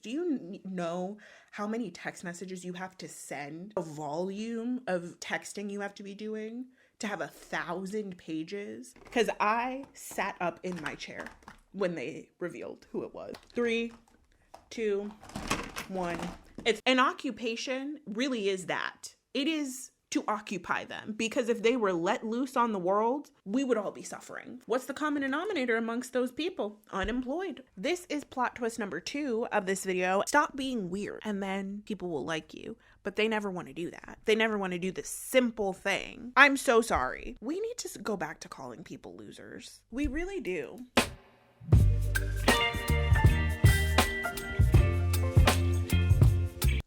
Do you know how many text messages you have to send? A volume of texting you have to be doing to have 1,000 pages? Because I sat up in my chair when they revealed who it was. 3, 2, 1. It's an occupation, really is that. It is to occupy them, because if they were let loose on the world, we would all be suffering. What's the common denominator amongst those people? Unemployed. This is plot twist number 2 of this video. Stop being weird, and then people will like you. But they never want to do that. They never want to do this simple thing. I'm so sorry. We need to go back to calling people losers. We really do.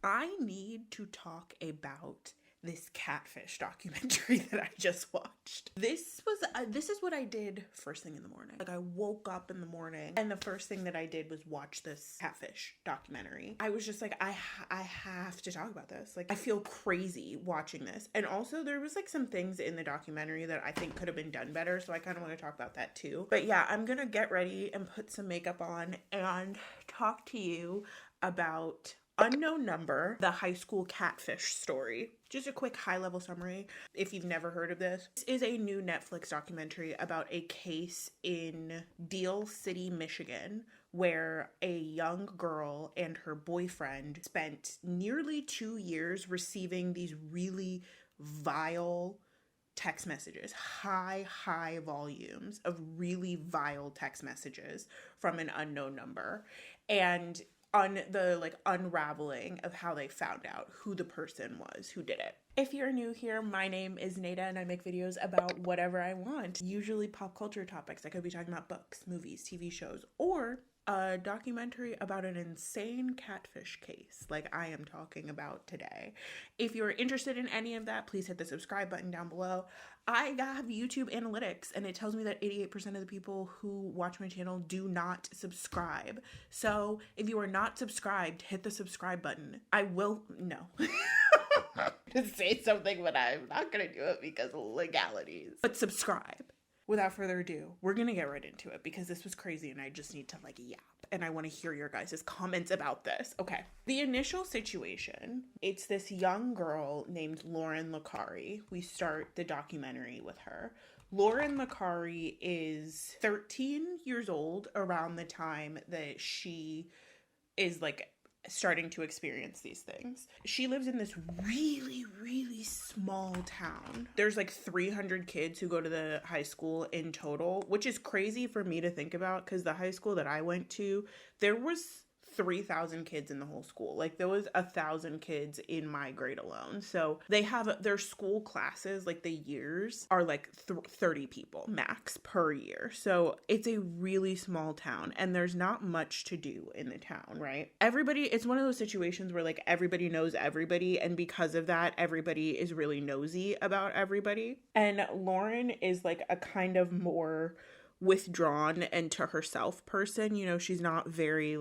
I need to talk about this catfish documentary that I just watched. This is what I did first thing in the morning. Like, I woke up in the morning and the first thing that I did was watch this catfish documentary. I was just like, I have to talk about this. Like, I feel crazy watching this. And also there was like some things in the documentary that I think could have been done better, so I kind of want to talk about that too. But yeah, I'm gonna get ready and put some makeup on and talk to you about Unknown Number, the High School Catfish story. Just a quick high-level summary, if you've never heard of this. This is a new Netflix documentary about a case in Deal City, Michigan, where a young girl and her boyfriend spent nearly 2 years receiving these really vile text messages, high volumes of really vile text messages from an unknown number. And on the unraveling of how they found out who the person was who did it. If you're new here, my name is Neida and I make videos about whatever I want, usually pop culture topics. I could be talking about books, movies, TV shows, or a documentary about an insane catfish case like I am talking about today. If you're interested in any of that, please hit the subscribe button down below. I have YouTube analytics and it tells me that 88% of the people who watch my channel do not subscribe. So if you are not subscribed, hit the subscribe button. I will, no. To say something, but I'm not gonna do it because of legalities. But subscribe. Without further ado, we're gonna get right into it because this was crazy and I just need to yap and I want to hear your guys' comments about this. Okay. The initial situation, it's this young girl named Lauren Licari. We start the documentary with her. Lauren Licari is 13 years old around the time that she is starting to experience these things. She lives in this really small town. There's 300 kids who go to the high school in total, which is crazy for me to think about because the high school that I went to, there was 3,000 kids in the whole school. There was 1,000 kids in my grade alone. So they have their school classes, the years are 30 people max per year. So it's a really small town and there's not much to do in the town, right? It's one of those situations where everybody knows everybody. And because of that, everybody is really nosy about everybody. And Lauren is a kind of more withdrawn and to herself person. You know, she's not very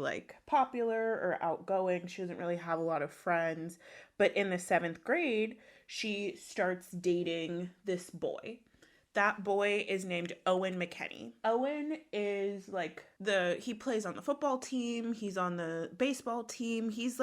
popular or outgoing. She doesn't really have a lot of friends. But in the 7th grade, she starts dating this boy. That boy is named Owen McKenney. Owen is he plays on the football team. He's on the baseball team. He's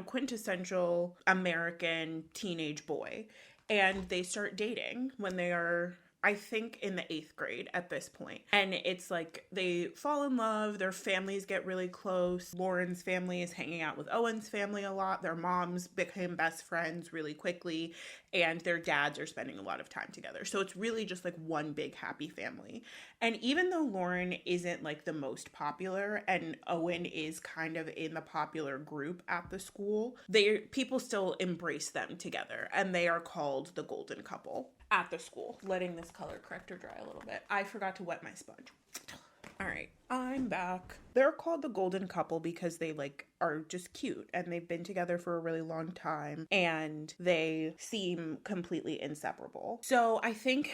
quintessential American teenage boy. And they start dating when they are, I think, in the 8th grade at this point. And it's they fall in love, their families get really close. Lauren's family is hanging out with Owen's family a lot. Their moms became best friends really quickly, and their dads are spending a lot of time together. So it's really just one big happy family. And even though Lauren isn't the most popular, and Owen is kind of in the popular group at the school, people still embrace them together, and they are called the Golden Couple at the school. Letting this color corrector dry a little bit. I forgot to wet my sponge. All right, I'm back. They're called the Golden Couple because they are just cute and they've been together for a really long time and they seem completely inseparable. So I think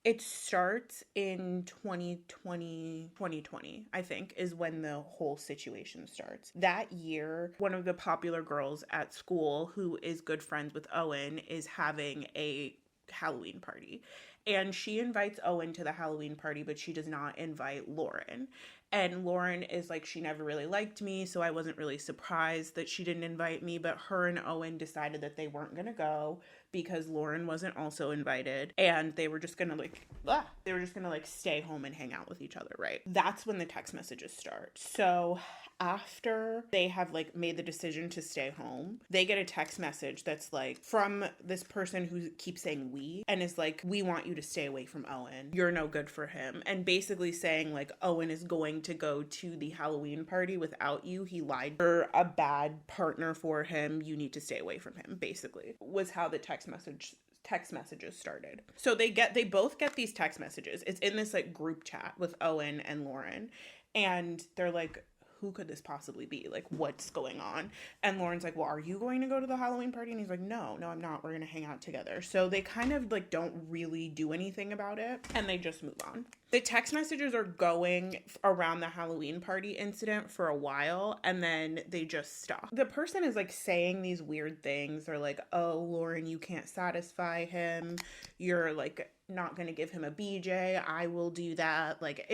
it starts in 2020, I think, is when the whole situation starts. That year, one of the popular girls at school who is good friends with Owen is having a Halloween party. And she invites Owen to the Halloween party, but she does not invite Lauren. And Lauren is like, she never really liked me, so I wasn't really surprised that she didn't invite me. But her and Owen decided that they weren't going to go because Lauren wasn't also invited. And they were just going to like stay home and hang out with each other, right? That's when the text messages start. So after they have like made the decision to stay home, they get a text message that's like from this person who keeps saying we and is like, we want you to stay away from Owen. You're no good for him. And basically saying like Owen is going to go to the Halloween party without you. He lied. You're a bad partner for him. You need to stay away from him, basically, was how the text messages started. So they both get these text messages. It's in this like group chat with Owen and Lauren. And they're like, who could this possibly be? Like, what's going on? And Lauren's like, well, are you going to go to the Halloween party? And he's like, no, I'm not. We're going to hang out together. So they kind of like don't really do anything about it. And they just move on. The text messages are going around the Halloween party incident for a while, and then they just stop. The person is like saying these weird things. They're like, oh, Lauren, you can't satisfy him. You're like not going to give him a BJ. I will do that. Like,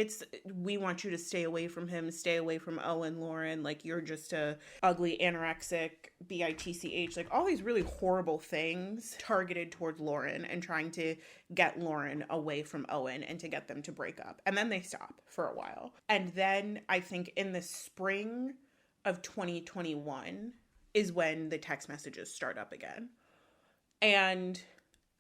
we want you to stay away from him, stay away from Owen, Lauren. Like, you're just a ugly, anorexic, bitch, like all these really horrible things targeted towards Lauren and trying to get Lauren away from Owen and to get them to break up. And then they stop for a while. And then I think in the spring of 2021 is when the text messages start up again. And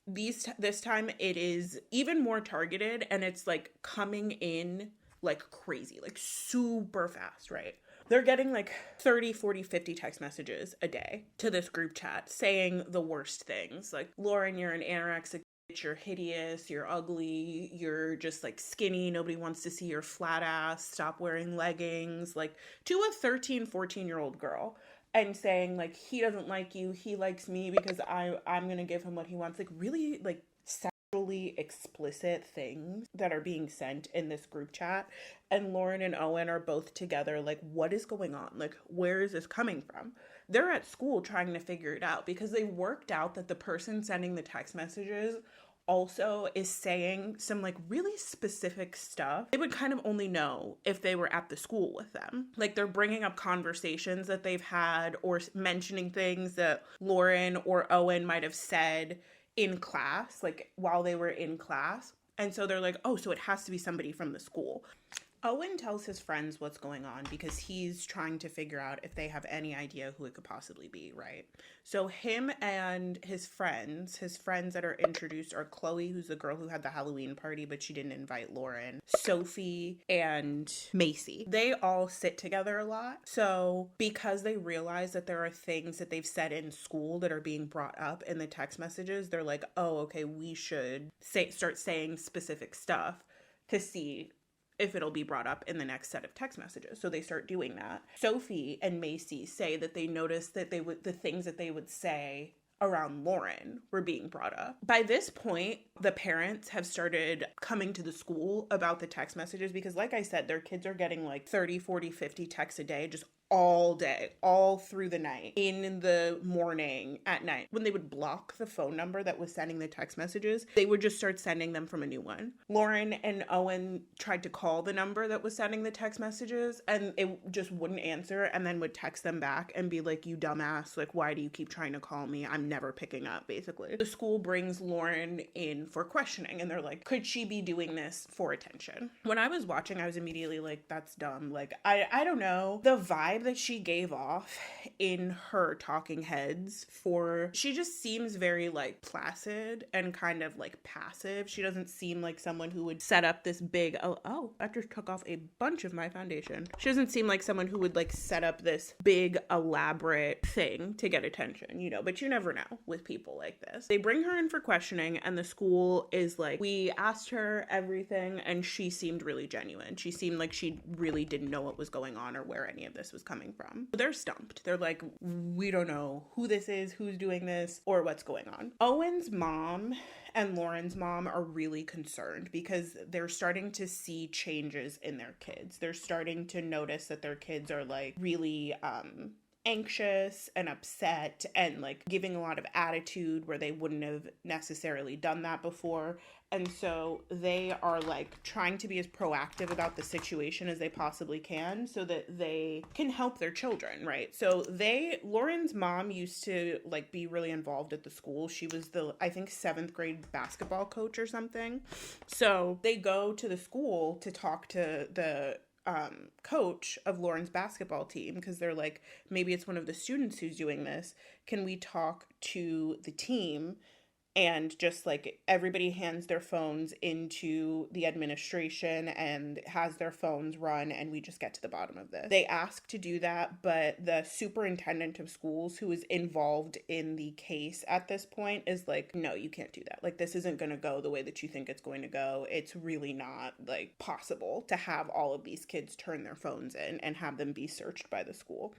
this time it is even more targeted, and it's like coming in like crazy, like super fast, right? They're getting like 30, 40, 50 text messages a day to this group chat saying the worst things. Like, Lauren, you're an anorexic bitch, you're hideous, you're ugly, you're just like skinny, nobody wants to see your flat ass, stop wearing leggings, like to a 13, 14-year-old girl. And saying like, he doesn't like you, he likes me because I'm gonna give him what he wants. Like really like sexually explicit things that are being sent in this group chat. And Lauren and Owen are both together. Like, what is going on? Like, where is this coming from? They're at school trying to figure it out because they worked out that the person sending the text messages also is saying some like really specific stuff they would kind of only know if they were at the school with them. Like, they're bringing up conversations that they've had or mentioning things that Lauren or Owen might have said in class, like while they were in class. And so they're like, oh, so it has to be somebody from the school. Owen tells his friends what's going on because he's trying to figure out if they have any idea who it could possibly be, right? So him and his friends that are introduced are Chloe, who's the girl who had the Halloween party, but she didn't invite Lauren, Sophie, and Macy. They all sit together a lot. So because they realize that there are things that they've said in school that are being brought up in the text messages, they're like, oh, okay, we should start saying specific stuff to see if it'll be brought up in the next set of text messages. So they start doing that. Sophie and Macy say that they noticed that the things that they would say around Lauren were being brought up. By this point, the parents have started coming to the school about the text messages because, like I said, their kids are getting like 30, 40, 50 texts a day, just all day, all through the night, in the morning, at night. When they would block the phone number that was sending the text messages, they would just start sending them from a new one. Lauren and Owen tried to call the number that was sending the text messages and it just wouldn't answer, and then would text them back and be like, you dumbass, like, why do you keep trying to call me? I'm never picking up, basically. The school brings Lauren in for questioning and they're like, could she be doing this for attention? When I was watching, I was immediately like, that's dumb. Like, I don't know. The vibe that she gave off in her talking heads she just seems very like placid and kind of like passive. She doesn't seem like someone who would set up this big, that just took off a bunch of my foundation. She doesn't seem like someone who would like set up this big elaborate thing to get attention, you know, but you never know with people like this. They bring her in for questioning and the school is like, we asked her everything and she seemed really genuine. She seemed like she really didn't know what was going on or where any of this was coming from. They're stumped. They're like, we don't know who this is, who's doing this, or what's going on. Owen's mom and Lauren's mom are really concerned because they're starting to see changes in their kids. They're starting to notice that their kids are like really anxious and upset and like giving a lot of attitude where they wouldn't have necessarily done that before. And so they are like trying to be as proactive about the situation as they possibly can so that they can help their children, right? So Lauren's mom used to like be really involved at the school. She was the, I think, 7th grade basketball coach or something. So they go to the school to talk to the coach of Lauren's basketball team because they're like, maybe it's one of the students who's doing this. Can we talk to the team? And just like everybody hands their phones into the administration and has their phones run, and we just get to the bottom of this. They ask to do that, but the superintendent of schools who is involved in the case at this point is like, no, you can't do that. Like, this isn't going to go the way that you think it's going to go. It's really not like possible to have all of these kids turn their phones in and have them be searched by the school.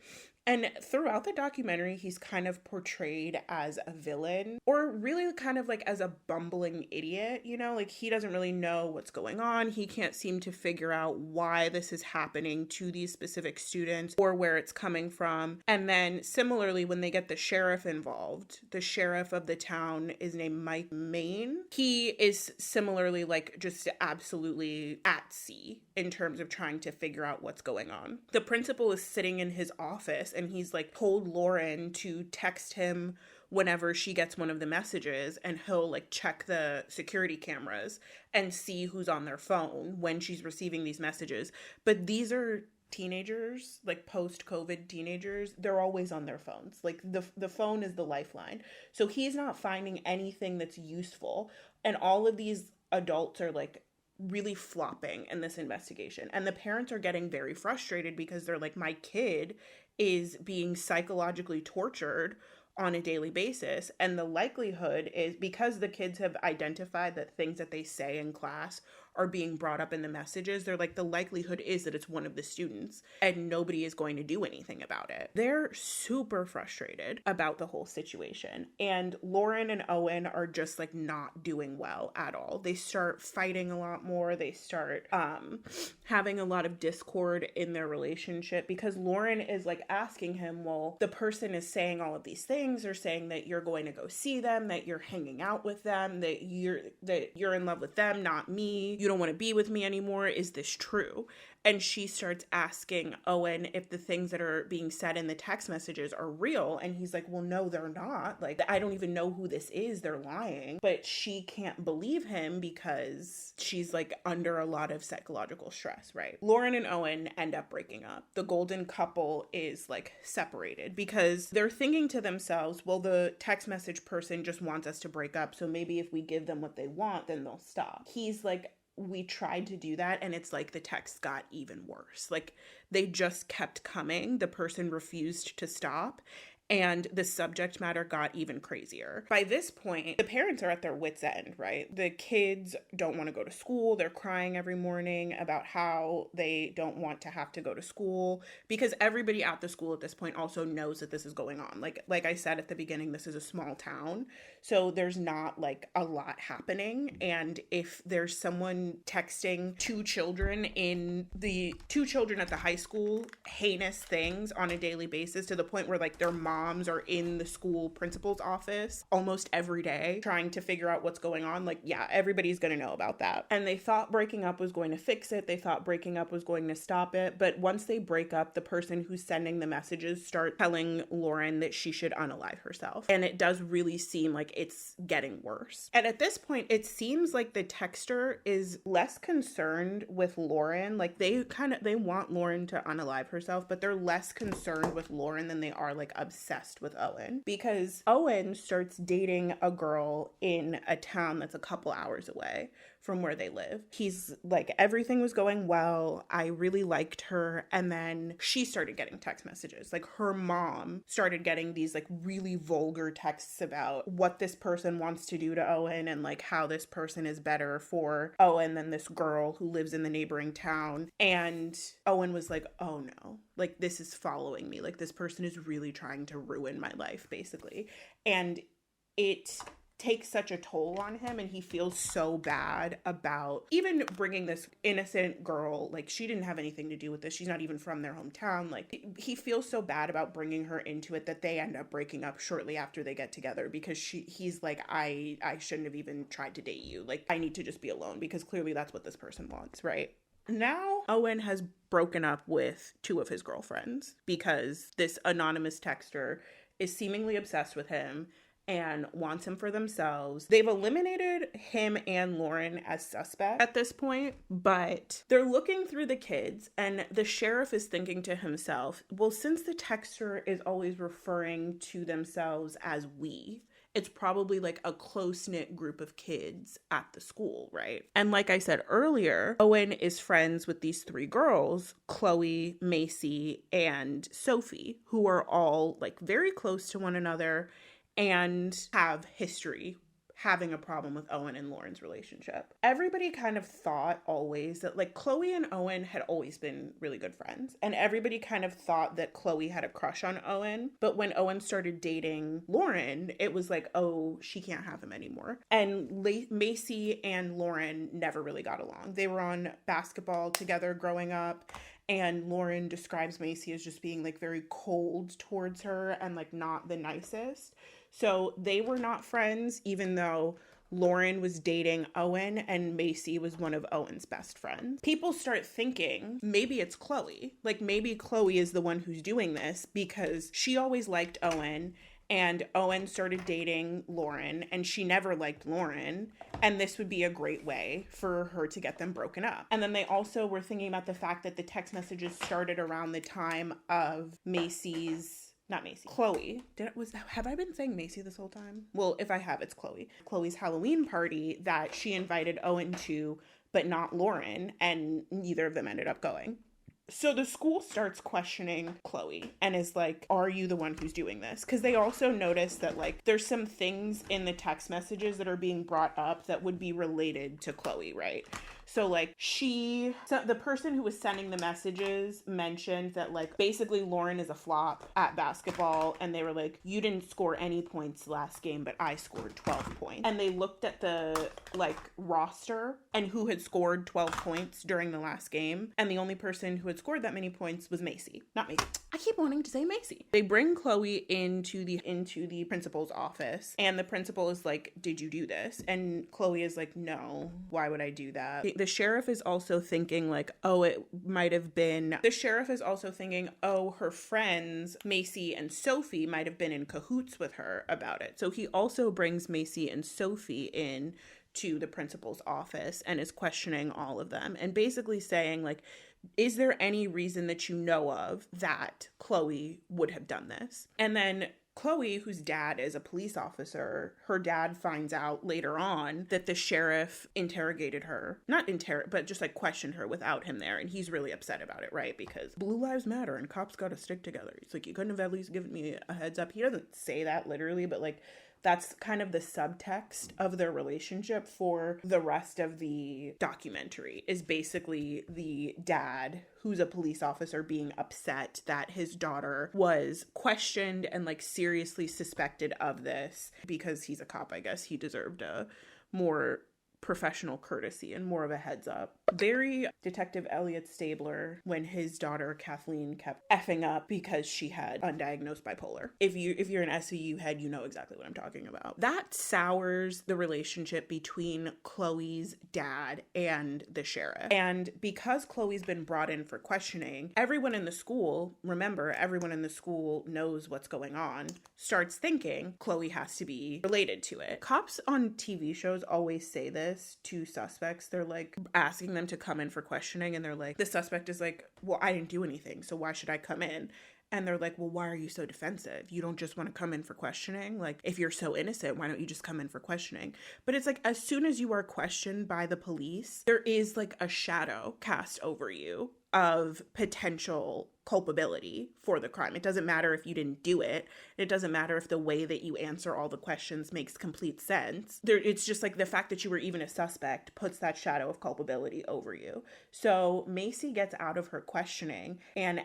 And throughout the documentary, he's kind of portrayed as a villain, or really kind of like as a bumbling idiot, you know, like he doesn't really know what's going on. He can't seem to figure out why this is happening to these specific students or where it's coming from. And then similarly, when they get the sheriff involved, the sheriff of the town is named Mike Maine. He is similarly like just absolutely at sea in terms of trying to figure out what's going on. The principal is sitting in his office and he's like told Lauren to text him whenever she gets one of the messages, and he'll like check the security cameras and see who's on their phone when she's receiving these messages. But these are teenagers, like post-COVID teenagers. They're always on their phones. Like the phone is the lifeline. So he's not finding anything that's useful. And all of these adults are like really flopping in this investigation. And the parents are getting very frustrated because they're like, my kid is being psychologically tortured on a daily basis. And the likelihood is, because the kids have identified that things that they say in class are being brought up in the messages, they're like, the likelihood is that it's one of the students and nobody is going to do anything about it. They're super frustrated about the whole situation. And Lauren and Owen are just like not doing well at all. They start fighting a lot more. They start having a lot of discord in their relationship because Lauren is like asking him, well, the person is saying all of these things. They're saying that you're going to go see them, that you're hanging out with them, that you're in love with them, not me. You don't want to be with me anymore. Is this true? And she starts asking Owen if the things that are being said in the text messages are real. And he's like, well, no, they're not. Like, I don't even know who this is. They're lying. But she can't believe him because she's like under a lot of psychological stress, right? Lauren and Owen end up breaking up. The golden couple is like separated because they're thinking to themselves, well, the text message person just wants us to break up. So maybe if we give them what they want, then they'll stop. He's like, we tried to do that and it's like the text got even worse. Like they just kept coming. The person refused to stop. And the subject matter got even crazier. By this point, the parents are at their wits' end, right? The kids don't want to go to school. They're crying every morning about how they don't want to have to go to school because everybody at the school at this point also knows that this is going on. Like I said at the beginning, this is a small town. So there's not like a lot happening. And if there's someone texting two children at the high school heinous things on a daily basis to the point where like their moms are in the school principal's office almost every day trying to figure out what's going on, like, yeah, everybody's going to know about that. And they thought breaking up was going to fix it. They thought breaking up was going to stop it. But once they break up, the person who's sending the messages start telling Lauren that she should unalive herself. And it does really seem like it's getting worse. And at this point, it seems like the texter is less concerned with Lauren. Like they want Lauren to unalive herself, but they're less concerned with Lauren than they are like obsessed with Owen, because Owen starts dating a girl in a town that's a couple hours away from where they live. He's like, everything was going well. I really liked her. And then she started getting text messages. Like her mom started getting these like really vulgar texts about what this person wants to do to Owen and like how this person is better for Owen than this girl who lives in the neighboring town. And Owen was like, oh no, like this is following me. Like this person is really trying to ruin my life, basically. And it takes such a toll on him, and he feels so bad about even bringing this innocent girl, like she didn't have anything to do with this, she's not even from their hometown, like he feels so bad about bringing her into it that they end up breaking up shortly after they get together, because he's like, I shouldn't have even tried to date you, like I need to just be alone, because clearly that's what this person wants, right? Now Owen has broken up with 2 of his girlfriends because this anonymous texter is seemingly obsessed with him and wants him for themselves. They've eliminated him and Lauren as suspects at this point, but they're looking through the kids, and the sheriff is thinking to himself, well, since the texter is always referring to themselves as we, it's probably like a close-knit group of kids at the school, right? And like I said earlier, Owen is friends with these 3 girls, Chloe, Macy, and Sophie, who are all like very close to one another and have history having a problem with Owen and Lauren's relationship. Everybody kind of thought always that like Chloe and Owen had always been really good friends, and everybody kind of thought that Chloe had a crush on Owen, but when Owen started dating Lauren, it was like, oh, she can't have him anymore. And Macy and Lauren never really got along. They were on basketball together growing up, and Lauren describes Macy as just being like very cold towards her and like not the nicest. So they were not friends, even though Lauren was dating Owen and Macy was one of Owen's best friends. People start thinking maybe it's Chloe. Like maybe Chloe is the one who's doing this because she always liked Owen, and Owen started dating Lauren and she never liked Lauren, and this would be a great way for her to get them broken up. And then they also were thinking about the fact that the text messages started around the time of Chloe. Have I been saying Macy this whole time? Well, if I have, it's Chloe. Chloe's Halloween party that she invited Owen to, but not Lauren, and neither of them ended up going. So the school starts questioning Chloe and is like, are you the one who's doing this? Because they also notice that like there's some things in the text messages that are being brought up that would be related to Chloe, right? So like the person who was sending the messages mentioned that like basically Lauren is a flop at basketball, and they were like, you didn't score any points last game, but I scored 12 points. And they looked at the like roster and who had scored 12 points during the last game, and the only person who had scored that many points was Macy. Not Macy. I keep wanting to say Macy. They bring Chloe into the principal's office, and the principal is like, did you do this? And Chloe is like, no, why would I do that? The sheriff is also thinking like, oh, it might have been, the sheriff is also thinking, oh, her friends, Macy and Sophie, might have been in cahoots with her about it. So he also brings Macy and Sophie in to the principal's office and is questioning all of them and basically saying like, is there any reason that you know of that Chloe would have done this? And then Chloe, whose dad is a police officer, her dad finds out later on that the sheriff interrogated her. But just like questioned her without him there. And he's really upset about it, right? Because Blue Lives Matter and cops gotta stick together. He's like, you couldn't have at least given me a heads up. He doesn't say that literally, but like that's kind of the subtext of their relationship for the rest of the documentary, is basically the dad, who's a police officer, being upset that his daughter was questioned and like seriously suspected of this. Because he's a cop, I guess he deserved a more professional courtesy and more of a heads up. Very Detective Elliot Stabler when his daughter Kathleen kept effing up because she had undiagnosed bipolar. If you're an SEU head, you know exactly what I'm talking about. That sours the relationship between Chloe's dad and the sheriff. And because Chloe's been brought in for questioning, everyone in the school knows what's going on, starts thinking Chloe has to be related to it. Cops on TV shows always say this to suspects. They're like asking them to come in for questioning, and they're like, the suspect is like, well, I didn't do anything, so why should I come in? And they're like, well, why are you so defensive? You don't just want to come in for questioning? Like, if you're so innocent, why don't you just come in for questioning? But it's like, as soon as you are questioned by the police, there is like a shadow cast over you of potential culpability for the crime. It doesn't matter if you didn't do it. It doesn't matter if the way that you answer all the questions makes complete sense. It's just like the fact that you were even a suspect puts that shadow of culpability over you. So Macy gets out of her questioning, and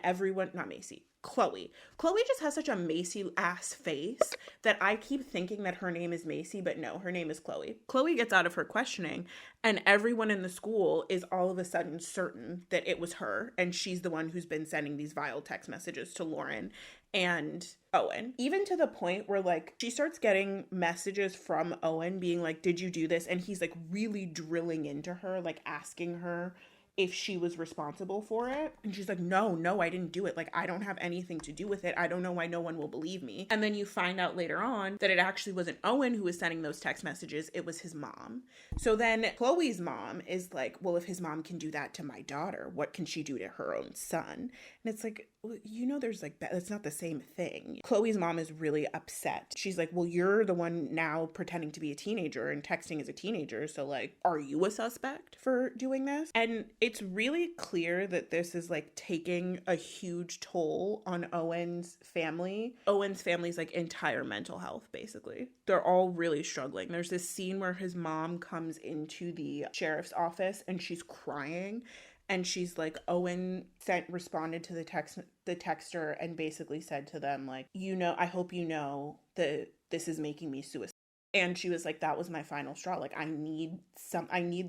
Chloe. Chloe just has such a Macy ass face that I keep thinking that her name is Macy, but no, her name is Chloe. Chloe gets out of her questioning and everyone in the school is all of a sudden certain that it was her and she's the one who's been sending these vile text messages to Lauren and Owen. Even to the point where like she starts getting messages from Owen being like, did you do this? And he's like really drilling into her, like asking her if she was responsible for it. And she's like, no, I didn't do it. Like, I don't have anything to do with it. I don't know why no one will believe me. And then you find out later on that it actually wasn't Owen who was sending those text messages. It was his mom. So then Chloe's mom is like, well, if his mom can do that to my daughter, what can she do to her own son? And it's like, you know, there's like, that's not the same thing. Chloe's mom is really upset. She's like, well, you're the one now pretending to be a teenager and texting as a teenager. So like, are you a suspect for doing this? And it's really clear that this is like taking a huge toll on Owen's family. Owen's family's like entire mental health, basically. They're all really struggling. There's this scene where his mom comes into the sheriff's office and she's crying. And she's like, Owen responded to the texter and basically said to them, like, you know, I hope you know that this is making me suicidal. And she was like, that was my final straw. Like, I need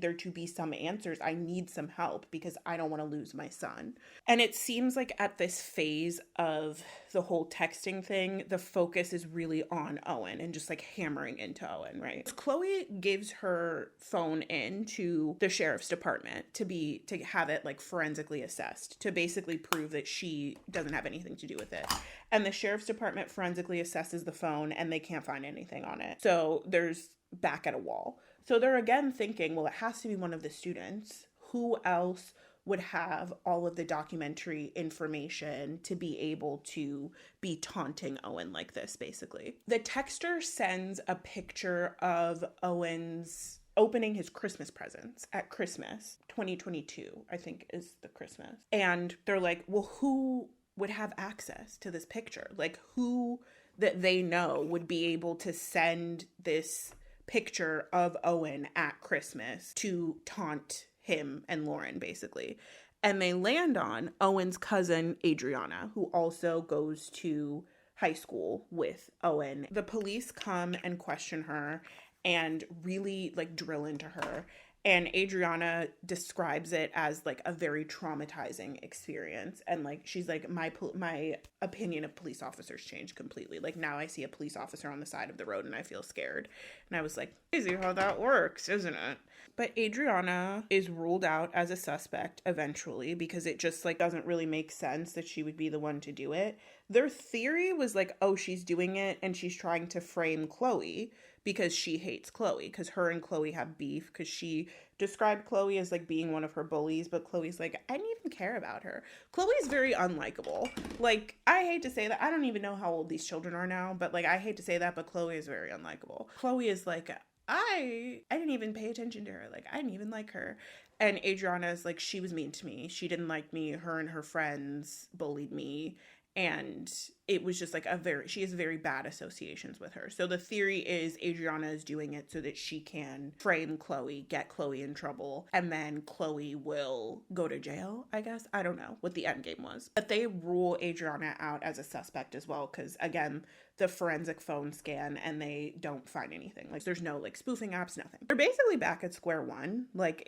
there to be some answers. I need some help because I don't want to lose my son. And it seems like at this phase of the whole texting thing, the focus is really on Owen and just like hammering into Owen, right? Chloe gives her phone in to the sheriff's department to have it like forensically assessed, to basically prove that she doesn't have anything to do with it. And the sheriff's department forensically assesses the phone and they can't find anything on it. So there's back at a wall. So they're again thinking, well, it has to be one of the students. Who else would have all of the documentary information to be able to be taunting Owen like this, basically? The texter sends a picture of Owen's opening his Christmas presents at Christmas 2022, I think is the Christmas. And they're like, well, who would have access to this picture? Like, who that they know would be able to send this picture of Owen at Christmas to taunt him and Lauren, basically. And they land on Owen's cousin, Adriana, who also goes to high school with Owen. The police come and question her and really like drill into her. And Adriana describes it as like a very traumatizing experience. And like, she's like, my opinion of police officers changed completely. Like now I see a police officer on the side of the road and I feel scared. And I was like, crazy how that works, isn't it? But Adriana is ruled out as a suspect eventually because it just like doesn't really make sense that she would be the one to do it. Their theory was like, oh, she's doing it and she's trying to frame Chloe because she hates Chloe, because her and Chloe have beef, because she described Chloe as like being one of her bullies, but Chloe's like, I didn't even care about her. Chloe's very unlikable. Like, I hate to say that. I don't even know how old these children are now, but like, I hate to say that, but Chloe is very unlikable. Chloe is like, I didn't even pay attention to her. Like, I didn't even like her. And Adriana is like, she was mean to me. She didn't like me. Her and her friends bullied me. And it was just like she has very bad associations with her. So the theory is Adriana is doing it so that she can frame Chloe, get Chloe in trouble, and then Chloe will go to jail, I guess. I don't know what the end game was. But they rule Adriana out as a suspect as well because, again, the forensic phone scan and they don't find anything. Like, there's no, like, spoofing apps, nothing. They're basically back at square one. Like,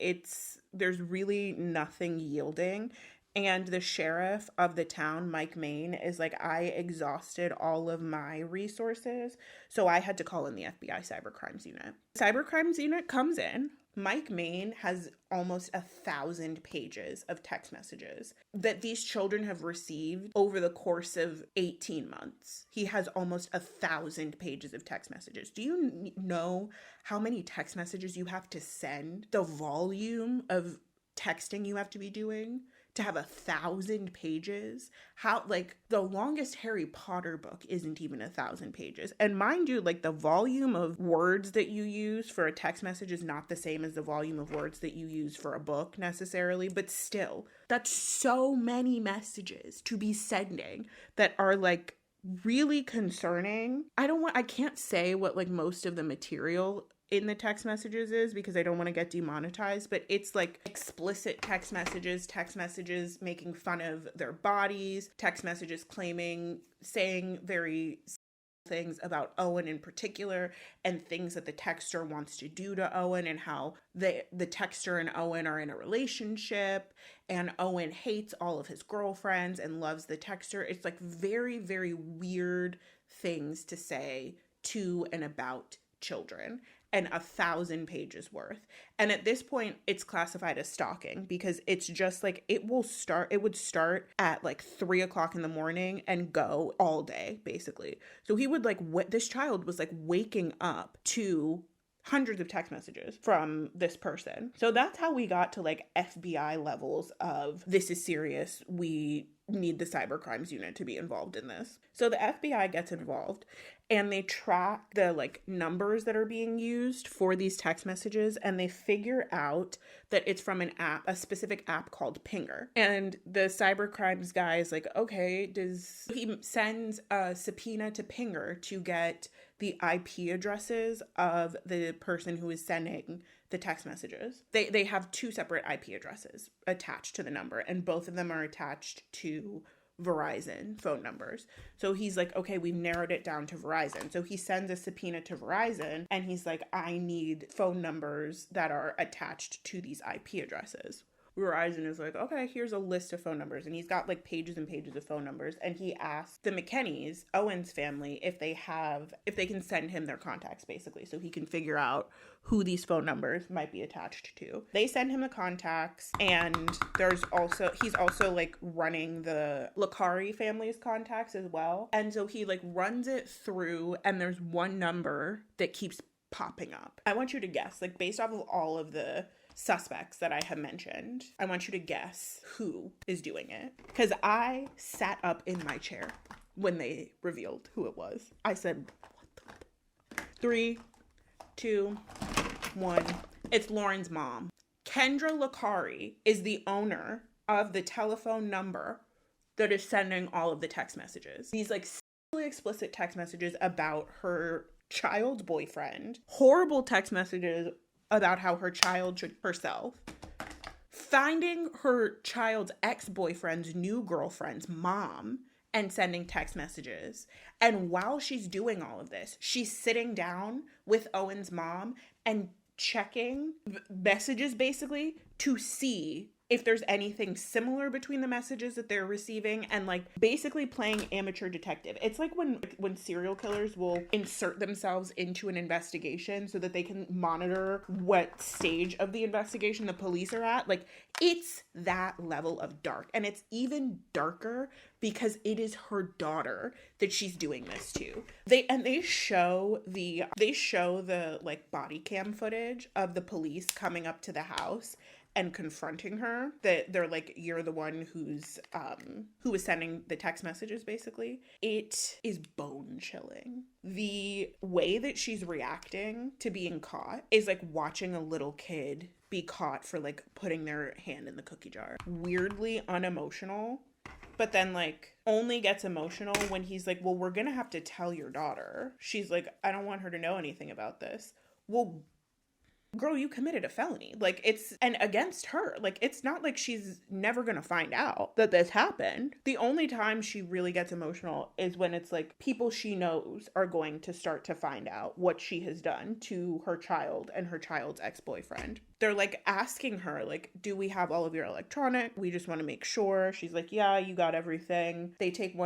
there's really nothing yielding. And the sheriff of the town, Mike Main, is like, I exhausted all of my resources, so I had to call in the FBI Cybercrimes Unit. Cybercrimes Unit comes in. Mike Main has almost 1,000 pages of text messages that these children have received over the course of 18 months. He has almost 1,000 pages of text messages. Do you know how many text messages you have to send? The volume of texting you have to be doing to have 1,000 pages? How, like, the longest Harry Potter book isn't even 1,000 pages. And mind you, like, the volume of words that you use for a text message is not the same as the volume of words that you use for a book necessarily, but still, that's so many messages to be sending that are, like, really concerning. I can't say what like most of the material in the text messages is, because I don't want to get demonetized, but it's like explicit text messages making fun of their bodies, text messages saying very things about Owen in particular, and things that the texter wants to do to Owen, and how the texter and Owen are in a relationship, and Owen hates all of his girlfriends and loves the texter. It's like very, very weird things to say to and about children, and 1,000 pages worth. And at this point, it's classified as stalking, because it's just like, it would start at like 3 o'clock in the morning and go all day, basically. So he would this child was like waking up to hundreds of text messages from this person. So that's how we got to like FBI levels of, this is serious, we need the cybercrimes unit to be involved in this. So the FBI gets involved, and they track the like numbers that are being used for these text messages, and they figure out that it's from a specific app called Pinger. And the cybercrimes guy is like, okay, he sends a subpoena to Pinger to get the IP addresses of the person who is sending the text messages. They have 2 separate IP addresses attached to the number, and both of them are attached to Verizon phone numbers. So he's like, okay, we've narrowed it down to Verizon. So he sends a subpoena to Verizon, and he's like, I need phone numbers that are attached to these IP addresses. Verizon is like, okay, here's a list of phone numbers. And he's got like pages and pages of phone numbers. And he asked the McKennies, Owen's family, if they can send him their contacts, basically, so he can figure out who these phone numbers might be attached to. They send him the contacts, and he's also like running the Licari family's contacts as well. And so he like runs it through, and there's one number that keeps popping up. I want you to guess, like based off of all of the suspects that I have mentioned, I want you to guess who is doing it. Because I sat up in my chair when they revealed who it was. I said, what the? 3, 2, 1. It's Lauren's mom. Kendra Licari is the owner of the telephone number that is sending all of the text messages. These like sexually explicit text messages about her child's boyfriend. Horrible text messages about how her child should herself, finding her child's ex-boyfriend's new girlfriend's mom and sending text messages. And while she's doing all of this, she's sitting down with Owen's mom and checking messages basically to see if there's anything similar between the messages that they're receiving, and like basically playing amateur detective. It's like when serial killers will insert themselves into an investigation so that they can monitor what stage of the investigation the police are at. Like, it's that level of dark, and it's even darker because it is her daughter that she's doing this to. They show the like body cam footage of the police coming up to the house and confronting her, that they're like, you're the one who is sending the text messages, basically. It is bone chilling. The way that she's reacting to being caught is like watching a little kid be caught for like putting their hand in the cookie jar. Weirdly unemotional, but then like only gets emotional when he's like, well, we're gonna have to tell your daughter. She's like, I don't want her to know anything about this. Well, girl, you committed a felony. Like, and against her. Like, it's not like she's never gonna find out that this happened. The only time she really gets emotional is when it's like people she knows are going to start to find out what she has done to her child and her child's ex-boyfriend. They're like asking her, like, do we have all of your electronic? We just want to make sure. She's like, yeah, you got everything. They take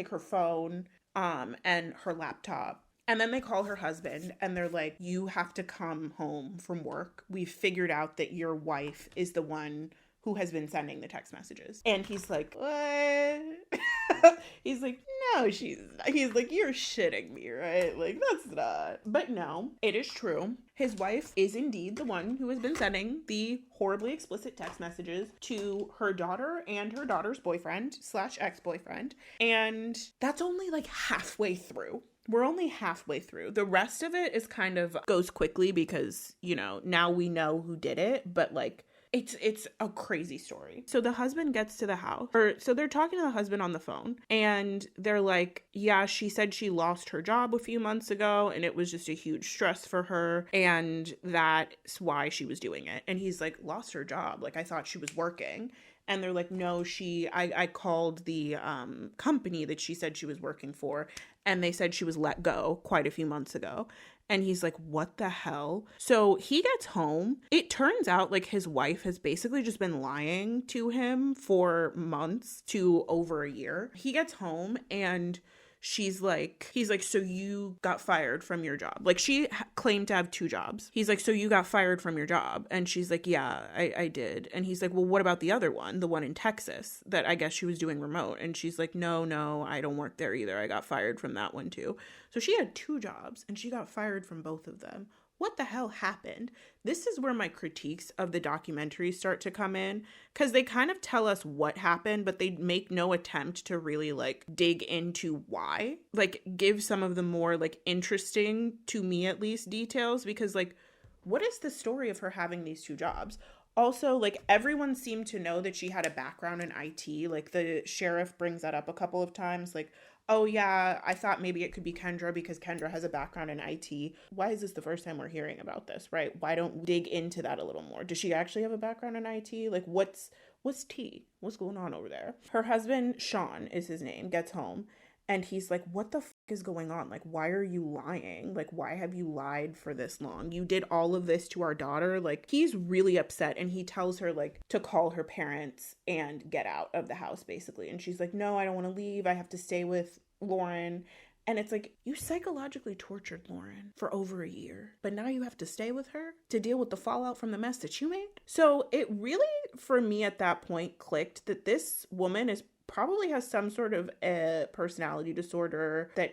her phone, and her laptop. And then they call her husband, and they're like, you have to come home from work. We've figured out that your wife is the one who has been sending the text messages. And he's like, what? He's like, no, he's like, you're shitting me, right? Like, that's not. But no, it is true. His wife is indeed the one who has been sending the horribly explicit text messages to her daughter and her daughter's boyfriend / ex-boyfriend. And that's only like halfway through. We're only halfway through. The rest of it is kind of goes quickly because, you know, now we know who did it, but like It's a crazy story. So the husband gets to the house, so they're talking to the husband on the phone, and they're like, yeah, she said she lost her job a few months ago and it was just a huge stress for her, and that's why she was doing it. And he's like, lost her job? Like, I thought she was working. And they're like, no, I called the company that she said she was working for, and they said she was let go quite a few months ago. And he's like, what the hell? So he gets home. It turns out like his wife has basically just been lying to him for months to over a year. He gets home and he's like, so you got fired from your job. Like, she claimed to have 2 jobs. He's like, so you got fired from your job? And she's like, yeah, I did. And he's like, well, what about the other one? The one in Texas that I guess she was doing remote? And she's like, no, I don't work there either. I got fired from that one too. So she had 2 jobs and she got fired from both of them. What the hell happened? This is where my critiques of the documentary start to come in, because they kind of tell us what happened, but they make no attempt to really like dig into why, like give some of the more like interesting, to me at least, details, because like, what is the story of her having these 2 jobs? Also, like, everyone seemed to know that she had a background in IT. Like, the sheriff brings that up a couple of times. Like, oh yeah, I thought maybe it could be Kendra because Kendra has a background in IT. Why is this the first time we're hearing about this, right? Why don't we dig into that a little more? Does she actually have a background in IT? Like, what's tea? What's going on over there? Her husband, Sean is his name, gets home. And he's like, what the is going on? Like, why are you lying? Like, why have you lied for this long? You did all of this to our daughter. Like, he's really upset, and he tells her like to call her parents and get out of the house, basically. And she's like, no, I don't want to leave. I have to stay with Lauren. And it's like, you psychologically tortured Lauren for over a year, but now you have to stay with her to deal with the fallout from the mess that you made. So it really, for me at that point, clicked that this woman probably has some sort of a personality disorder that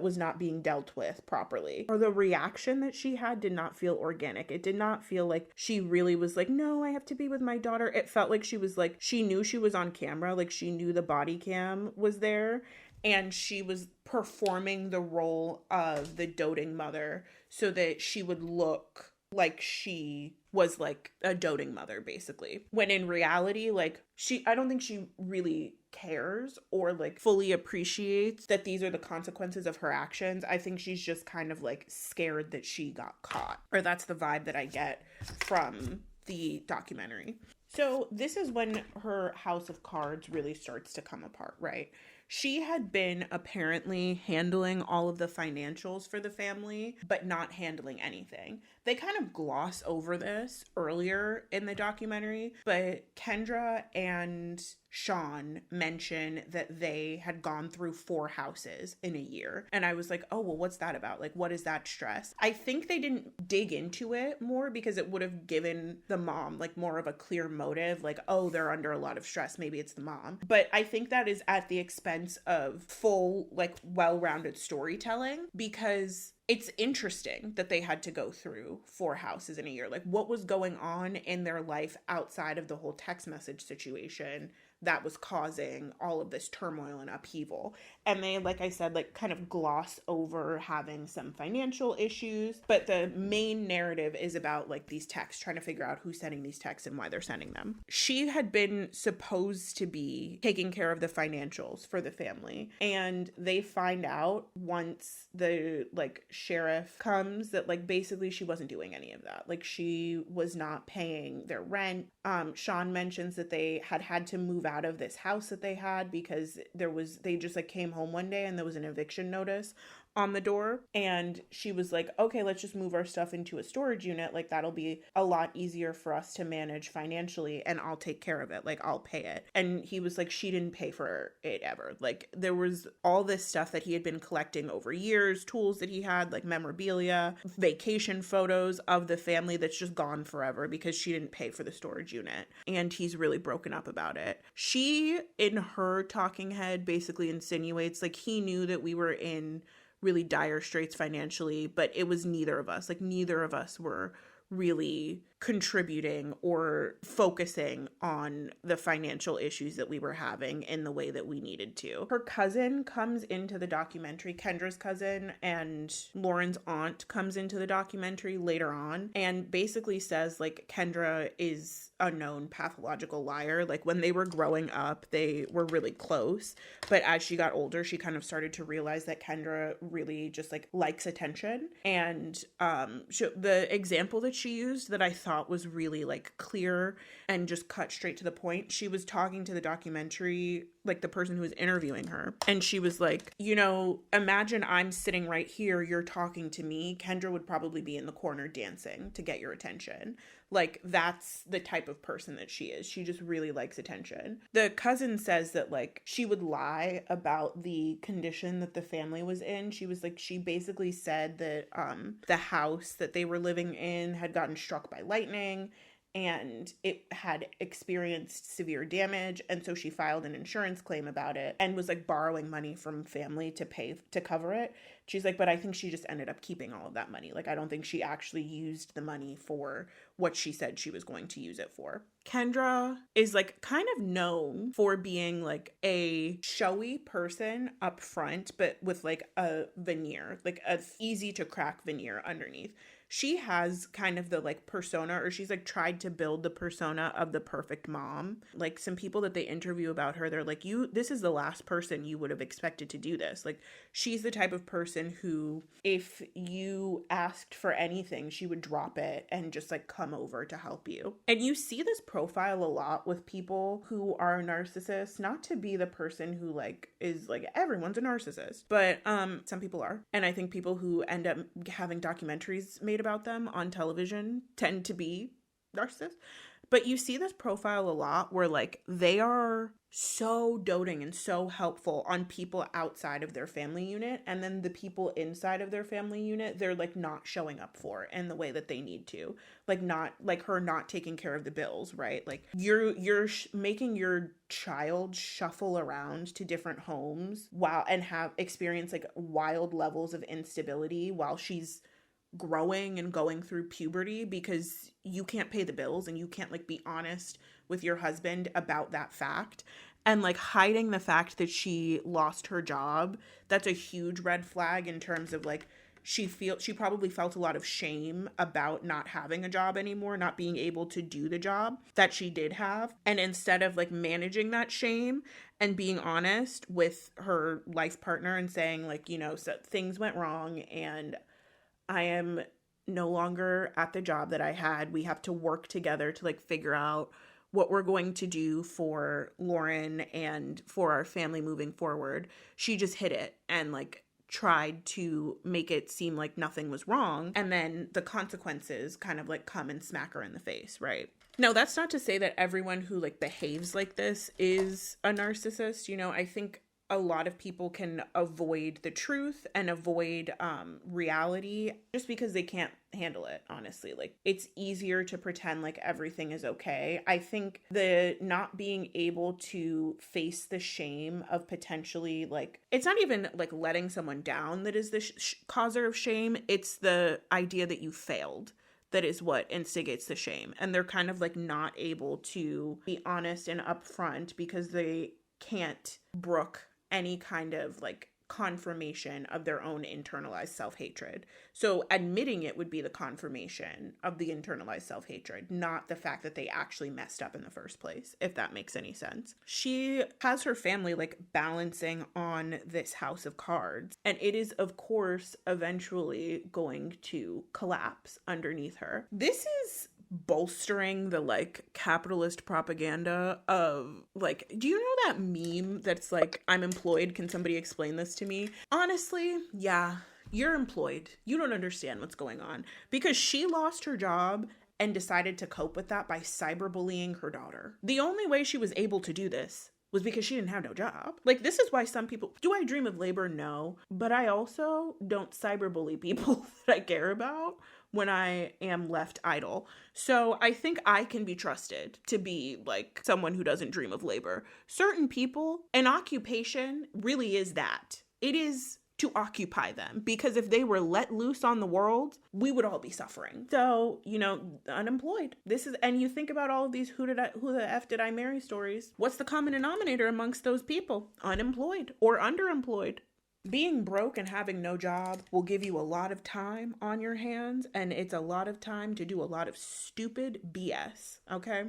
was not being dealt with properly. Or the reaction that she had did not feel organic. It did not feel like she really was like, no, I have to be with my daughter. It felt like she was like, she knew she was on camera, like she knew the body cam was there, and she was performing the role of the doting mother so that she would look like she was like a doting mother, basically. When in reality, like, I don't think she really cares or like fully appreciates that these are the consequences of her actions. I think she's just kind of like scared that she got caught, or that's the vibe that I get from the documentary. So this is when her house of cards really starts to come apart, right? She had been apparently handling all of the financials for the family, but not handling anything. They kind of gloss over this earlier in the documentary, but Kendra and Sean mention that they had gone through 4 houses in a year. And I was like, oh, well, what's that about? Like, what is that stress? I think they didn't dig into it more because it would have given the mom like more of a clear motive, like, oh, they're under a lot of stress. Maybe it's the mom. But I think that is at the expense of full, like, well-rounded storytelling, because it's interesting that they had to go through 4 houses in a year. Like, what was going on in their life outside of the whole text message situation that was causing all of this turmoil and upheaval? And they, like I said, like kind of gloss over having some financial issues, but the main narrative is about like these texts, trying to figure out who's sending these texts and why they're sending them. She had been supposed to be taking care of the financials for the family, and they find out once the like sheriff comes that like basically she wasn't doing any of that. Like, she was not paying their rent. Sean mentions that they had to move out of this house that they had because they just like came home one day and there was an eviction notice on the door, and she was like, okay, let's just move our stuff into a storage unit. Like, that'll be a lot easier for us to manage financially, and I'll take care of it. Like, I'll pay it. And he was like, she didn't pay for it ever. Like, there was all this stuff that he had been collecting over years, tools that he had, like memorabilia, vacation photos of the family that's just gone forever because she didn't pay for the storage unit. And he's really broken up about it. She, in her talking head, basically insinuates like he knew that we were in really dire straits financially, but it was neither of us. Like, neither of us were really contributing or focusing on the financial issues that we were having in the way that we needed to. Her cousin comes into the documentary, Kendra's cousin, and Lauren's aunt comes into the documentary later on and basically says like Kendra is a known pathological liar. Like when they were growing up, they were really close, but as she got older, she kind of started to realize that Kendra really just like likes attention. And the example that she used that I thought was really like clear and just cut straight to the point, she was talking to the documentary, like the person who was interviewing her, and she was like, you know, imagine I'm sitting right here, you're talking to me, Kendra would probably be in the corner dancing to get your attention. Like that's the type of person that she is. She just really likes attention. The cousin says that like she would lie about the condition that the family was in. She was like, she basically said that the house that they were living in had gotten struck by lightning and it had experienced severe damage, and so she filed an insurance claim about it and was like borrowing money from family to cover it. She's like, but I think she just ended up keeping all of that money. Like, I don't think she actually used the money for what she said she was going to use it for. Kendra is like kind of known for being like a showy person up front, but with like a veneer, like a easy to crack veneer underneath. She has kind of the like persona, or she's like tried to build the persona of the perfect mom. Like some people that they interview about her, they're like, this is the last person you would have expected to do this. Like she's the type of person who, if you asked for anything, she would drop it and just like come over to help you. And you see this profile a lot with people who are narcissists, not to be the person who like is like everyone's a narcissist, but some people are. And I think people who end up having documentaries made about them on television tend to be narcissists. But you see this profile a lot where like they are so doting and so helpful on people outside of their family unit, and then the people inside of their family unit they're like not showing up for in the way that they need to. Like not like her not taking care of the bills, right? Like you're making your child shuffle around to different homes and have experienced like wild levels of instability while she's growing and going through puberty because you can't pay the bills and you can't like be honest with your husband about that fact, and like hiding the fact that she lost her job. That's a huge red flag in terms of like she probably felt a lot of shame about not having a job anymore, not being able to do the job that she did have. And instead of like managing that shame and being honest with her life partner and saying like, you know, so things went wrong and I am no longer at the job that I had. We have to work together to like figure out what we're going to do for Lauren and for our family moving forward. She just hid it and like tried to make it seem like nothing was wrong. And then the consequences kind of like come and smack her in the face, right? No, that's not to say that everyone who like behaves like this is a narcissist. You know, I think a lot of people can avoid the truth and avoid reality just because they can't handle it, honestly. Like it's easier to pretend like everything is okay. I think the not being able to face the shame of potentially like, it's not even like letting someone down that is the causer of shame. It's the idea that you failed that is what instigates the shame. And they're kind of like not able to be honest and upfront because they can't brook any kind of like confirmation of their own internalized self-hatred. So admitting it would be the confirmation of the internalized self-hatred, not the fact that they actually messed up in the first place, if that makes any sense. She has her family like balancing on this house of cards, and it is of course eventually going to collapse underneath her. This is bolstering the like capitalist propaganda of like, do you know that meme that's like, I'm employed, can somebody explain this to me? Honestly, yeah, you're employed. You don't understand what's going on, because she lost her job and decided to cope with that by cyberbullying her daughter. The only way she was able to do this was because she didn't have no job. Like, this is why some people, do I dream of labor? No, but I also don't cyberbully people that I care about when I am left idle. So I think I can be trusted to be like someone who doesn't dream of labor. Certain people, an occupation really is that. It is to occupy them, because if they were let loose on the world, we would all be suffering. So, unemployed. And you think about all of these who the F did I marry stories. What's the common denominator amongst those people? Unemployed or underemployed. Being broke and having no job will give you a lot of time on your hands, and it's a lot of time to do a lot of stupid BS, okay?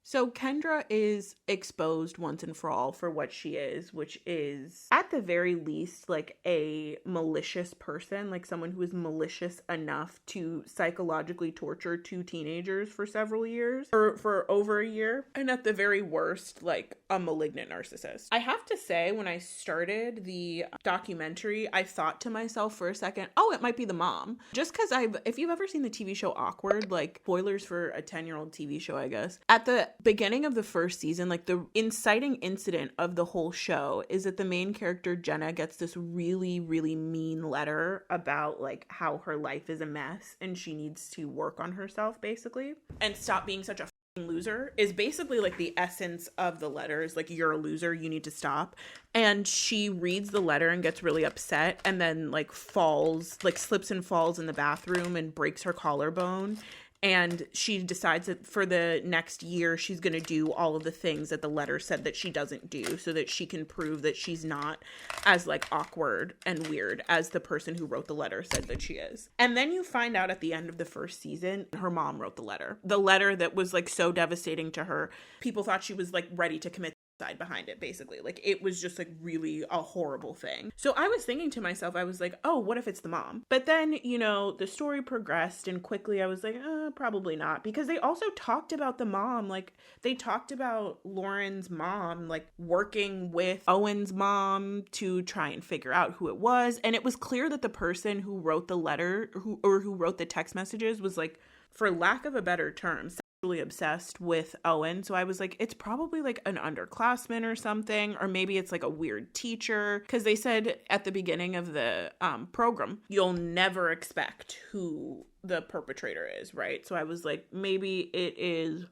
So Kendra is exposed once and for all for what she is, which is at the very least like a malicious person, like someone who is malicious enough to psychologically torture two teenagers for several years, or for over a year. And at the very worst, like a malignant narcissist. I have to say, when I started the documentary, I thought to myself for a second, oh, it might be the mom. Just because if you've ever seen the TV show Awkward, like spoilers for a 10-year-old TV show, I guess, at the beginning of the first season, like the inciting incident of the whole show is that the main character Jenna gets this really, really mean letter about like how her life is a mess and she needs to work on herself basically and stop being such a loser, is basically like the essence of the letter is like, you're a loser, you need to stop. And she reads the letter and gets really upset and then like slips and falls in the bathroom and breaks her collarbone. And she decides that for the next year, she's going to do all of the things that the letter said that she doesn't do so that she can prove that she's not as like awkward and weird as the person who wrote the letter said that she is. And then you find out at the end of the first season, her mom wrote the letter. The letter that was like so devastating to her. People thought she was like ready to commit suicide behind it, basically. Like it was just like really a horrible thing. So I was thinking to myself, I was like, oh, what if it's the mom? But then, the story progressed and quickly I was like, probably not, because they also talked about the mom. Like they talked about Lauren's mom, like working with Owen's mom to try and figure out who it was. And it was clear that the person who wrote the letter who wrote the text messages was like, for lack of a better term, really obsessed with Owen. So I was like, it's probably like an underclassman or something, or maybe it's like a weird teacher, because they said at the beginning of the program, you'll never expect who the perpetrator is, right? So I was like, maybe it is,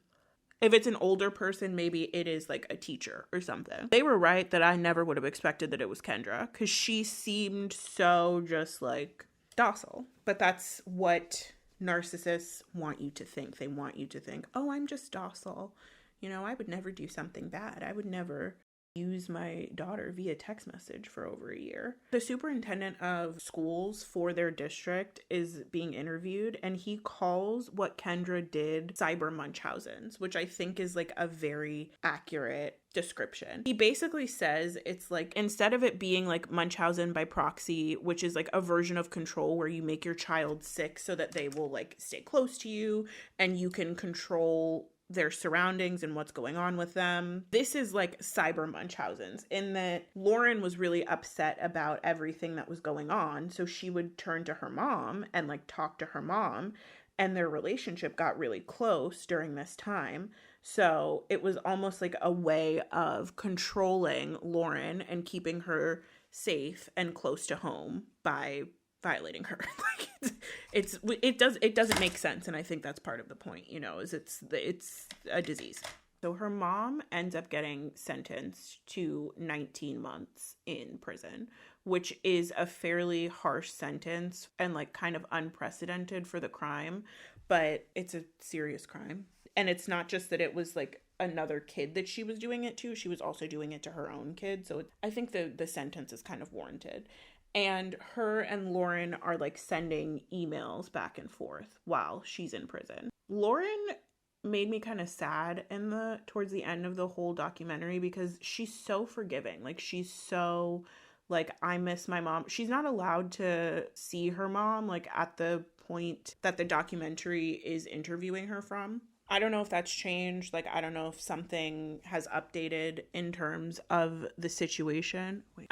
if it's an older person, maybe it is like a teacher or something. They were right that I never would have expected that it was Kendra, because she seemed so just like docile. But that's what narcissists want you to think. They want you to think, oh, I'm just docile. I would never do something bad. I would never use my daughter via text message for over a year. The superintendent of schools for their district is being interviewed, and he calls what Kendra did cyber Munchausens, which I think is like a very accurate description. He basically says it's like, instead of it being like Munchausen by proxy, which is like a version of control where you make your child sick so that they will like stay close to you and you can control their surroundings and what's going on with them. This is like cyber Munchausens, in that Lauren was really upset about everything that was going on. So she would turn to her mom and like talk to her mom, and their relationship got really close during this time. So it was almost like a way of controlling Lauren and keeping her safe and close to home by violating her. Like it doesn't make sense, and I think that's part of the point, is it's a disease. So her mom ends up getting sentenced to 19 months in prison, which is a fairly harsh sentence and like kind of unprecedented for the crime, but it's a serious crime. And it's not just that it was like another kid that she was doing it to, she was also doing it to her own kid. So I think the sentence is kind of warranted. And her and Lauren are like sending emails back and forth while she's in prison. Lauren made me kind of sad towards the end of the whole documentary, because she's so forgiving. Like she's so like, I miss my mom. She's not allowed to see her mom like at the point that the documentary is interviewing her from. I don't know if that's changed. Like, I don't know if something has updated in terms of the situation. If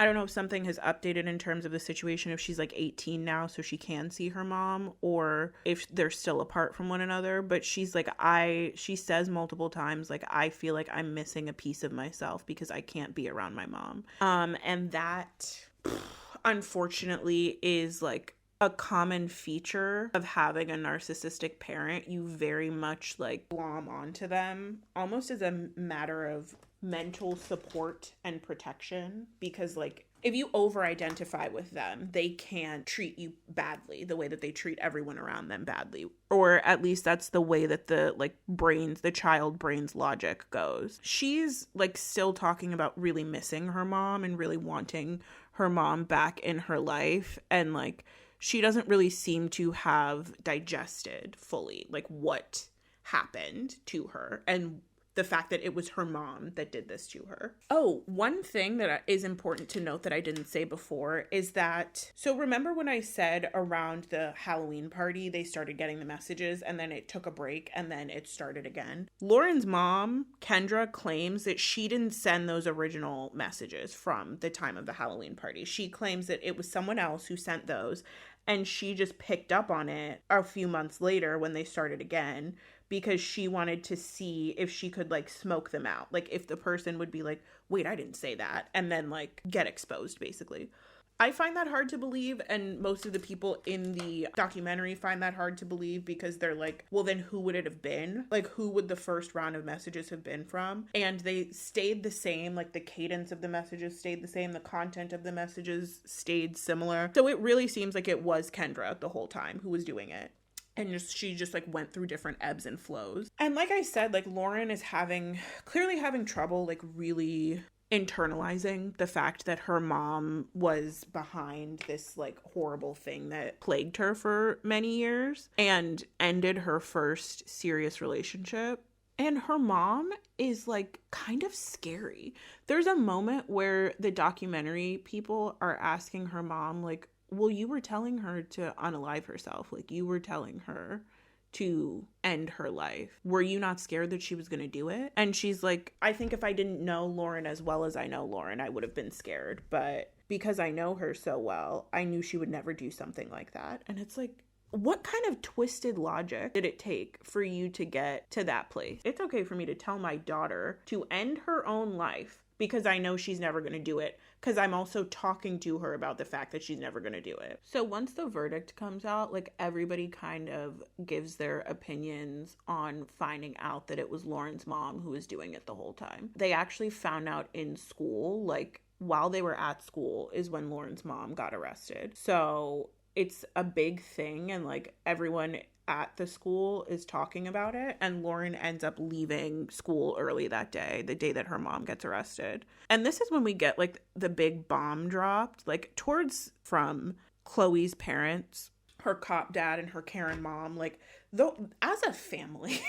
she's like 18 now, so she can see her mom, or if they're still apart from one another. But she's like, she says multiple times, like, I feel like I'm missing a piece of myself because I can't be around my mom. And that, unfortunately, is like a common feature of having a narcissistic parent. You very much like glom onto them almost as a matter of mental support and protection, because like if you over-identify with them, they can't treat you badly the way that they treat everyone around them badly. Or at least that's the way that the child brain's logic goes. She's like still talking about really missing her mom and really wanting her mom back in her life. And like, she doesn't really seem to have digested fully like what happened to her and the fact that it was her mom that did this to her. Oh, one thing that is important to note that I didn't say before is that, so remember when I said around the Halloween party, they started getting the messages and then it took a break and then it started again? Lauren's mom, Kendra, claims that she didn't send those original messages from the time of the Halloween party. She claims that it was someone else who sent those and she just picked up on it a few months later when they started again, because she wanted to see if she could like smoke them out. Like if the person would be like, wait, I didn't say that. And then like get exposed basically. I find that hard to believe. And most of the people in the documentary find that hard to believe because they're like, well, then who would it have been? Like who would the first round of messages have been from? And they stayed the same. Like the cadence of the messages stayed the same. The content of the messages stayed similar. So it really seems like it was Kendra the whole time who was doing it. And she just like went through different ebbs and flows. And like I said, like Lauren is clearly having trouble like really internalizing the fact that her mom was behind this like horrible thing that plagued her for many years and ended her first serious relationship. And her mom is like kind of scary. There's a moment where the documentary people are asking her mom like, well, you were telling her to unalive herself. Like, you were telling her to end her life. Were you not scared that she was going to do it? And she's like, I think if I didn't know Lauren as well as I know Lauren, I would have been scared. But because I know her so well, I knew she would never do something like that. And it's like, what kind of twisted logic did it take for you to get to that place? It's okay for me to tell my daughter to end her own life because I know she's never going to do it, because I'm also talking to her about the fact that she's never going to do it. So once the verdict comes out, like everybody kind of gives their opinions on finding out that it was Lauren's mom who was doing it the whole time. They actually found out in school, like while they were at school is when Lauren's mom got arrested. So it's a big thing, and like everyone at the school is talking about it, and Lauren ends up leaving school early that day, the day that her mom gets arrested. And this is when we get like the big bomb dropped, like towards from Chloe's parents, her cop dad and her Karen mom. Like, though as a family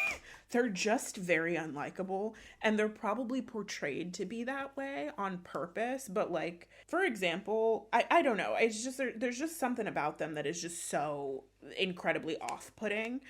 they're just very unlikable, and they're probably portrayed to be that way on purpose. But like, for example, I don't know, it's just there's just something about them that is just so incredibly off-putting.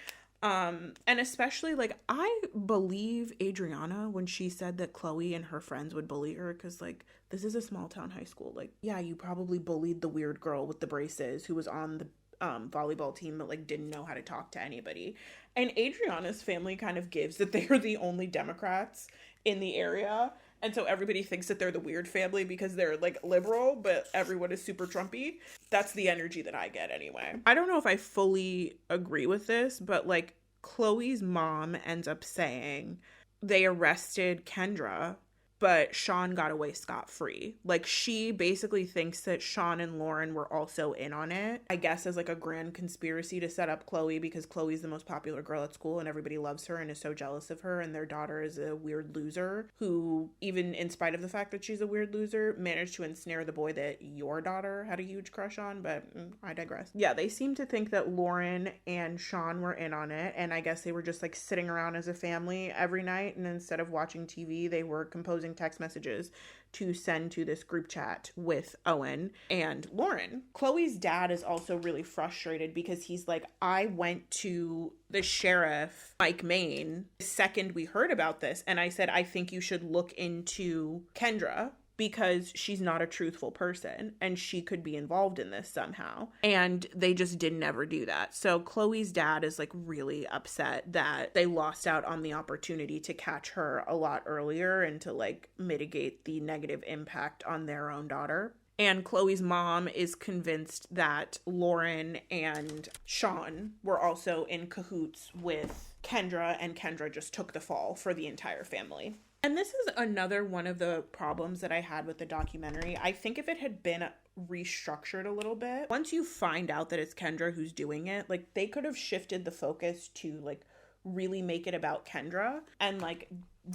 And especially like, I believe Adriana when she said that Chloe and her friends would bully her, because like, this is a small town high school. Like, yeah, you probably bullied the weird girl with the braces who was on the volleyball team but like didn't know how to talk to anybody. And Adriana's family kind of gives that they are the only Democrats in the area, and so everybody thinks that they're the weird family because they're like liberal, but everyone is super Trumpy. That's the energy that I get anyway. I don't know if I fully agree with this, but like Chloe's mom ends up saying they arrested Kendra, but Sean got away scot-free. Like, she basically thinks that Sean and Lauren were also in on it, I guess as like a grand conspiracy to set up Chloe, because Chloe's the most popular girl at school and everybody loves her and is so jealous of her, and their daughter is a weird loser who, even in spite of the fact that she's a weird loser, managed to ensnare the boy that your daughter had a huge crush on. But I digress. Yeah, they seem to think that Lauren and Sean were in on it, and I guess they were just like sitting around as a family every night, and instead of watching TV, they were composing text messages to send to this group chat with Owen and Lauren. Chloe's dad is also really frustrated because he's like, I went to the sheriff, Mike Main, the second we heard about this, and I said, I think you should look into Kendra, because she's not a truthful person and she could be involved in this somehow. And they just didn't ever do that. So Chloe's dad is like really upset that they lost out on the opportunity to catch her a lot earlier and to like mitigate the negative impact on their own daughter. And Chloe's mom is convinced that Lauren and Sean were also in cahoots with Kendra, and Kendra just took the fall for the entire family. And this is another one of the problems that I had with the documentary. I think if it had been restructured a little bit, once you find out that it's Kendra who's doing it, like they could have shifted the focus to like really make it about Kendra and like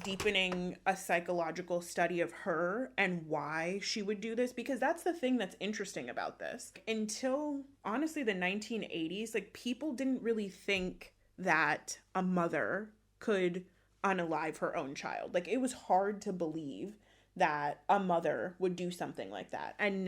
deepening a psychological study of her and why she would do this, because that's the thing that's interesting about this. Until honestly the 1980s, like people didn't really think that a mother could unalive her own child. Like it was hard to believe that a mother would do something like that. And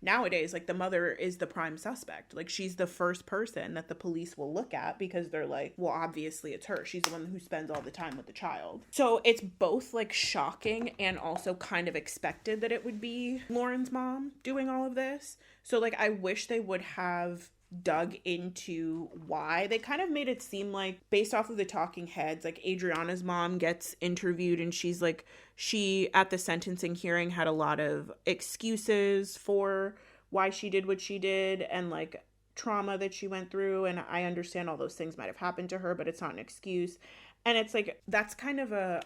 nowadays, like the mother is the prime suspect. Like she's the first person that the police will look at because they're like, well, obviously it's her. She's the one who spends all the time with the child. So it's both like shocking and also kind of expected that it would be Lauren's mom doing all of this. So like I wish they would have dug into why. They kind of made it seem like, based off of the talking heads, like Adriana's mom gets interviewed and she's like, she at the sentencing hearing had a lot of excuses for why she did what she did and like trauma that she went through, and I understand all those things might have happened to her, but it's not an excuse. And it's like that's kind of a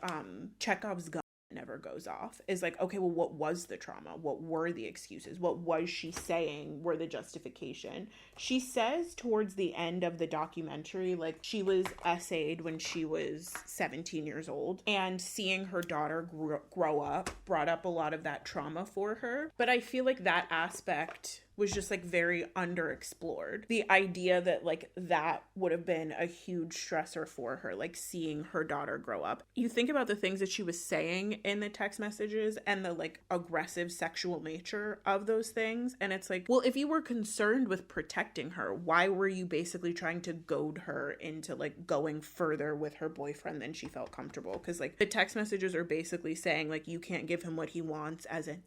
Chekhov's gun never goes off, is like, okay, well, what was the trauma? What were the excuses? What was she saying were the justification? She says towards the end of the documentary, like she was essayed when she was 17 years old, and seeing her daughter grow up brought up a lot of that trauma for her. But I feel like that aspect was just like very underexplored. The idea that like that would have been a huge stressor for her, like seeing her daughter grow up. You think about the things that she was saying in the text messages and the like aggressive sexual nature of those things, and it's like, well, if you were concerned with protecting her, why were you basically trying to goad her into like going further with her boyfriend than she felt comfortable? Because like the text messages are basically saying like you can't give him what he wants, as in,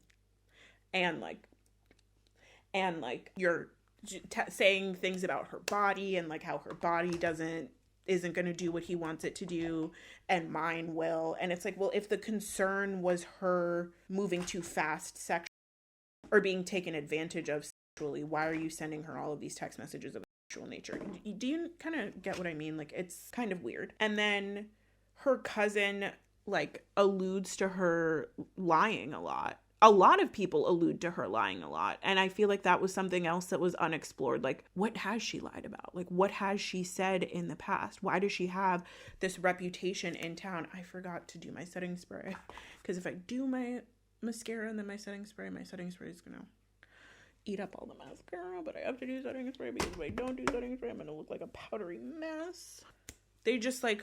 and like you're saying things about her body and like how her body isn't going to do what he wants it to do and mine will. And it's like, well, if the concern was her moving too fast sexually or being taken advantage of sexually, why are you sending her all of these text messages of a sexual nature? Do you kind of get what I mean? Like it's kind of weird. And then her cousin like alludes to her lying a lot. A lot of people allude to her lying a lot. And I feel like that was something else that was unexplored. Like, what has she lied about? Like, what has she said in the past? Why does she have this reputation in town? I forgot to do my setting spray. Because if I do my mascara and then my setting spray is going to eat up all the mascara. But I have to do setting spray because if I don't do setting spray, I'm going to look like a powdery mess. They just, like,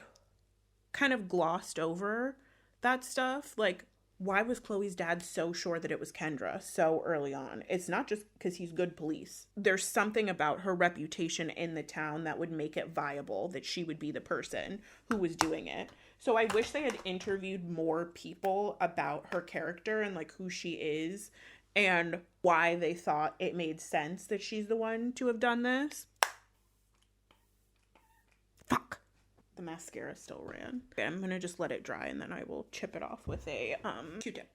kind of glossed over that stuff. Like, why was Chloe's dad so sure that it was Kendra so early on? It's not just because he's good police. There's something about her reputation in the town that would make it viable that she would be the person who was doing it. So I wish they had interviewed more people about her character and like who she is and why they thought it made sense that she's the one to have done this. Fuck. The mascara still ran. Okay, I'm gonna just let it dry and then I will chip it off with a Q-tip.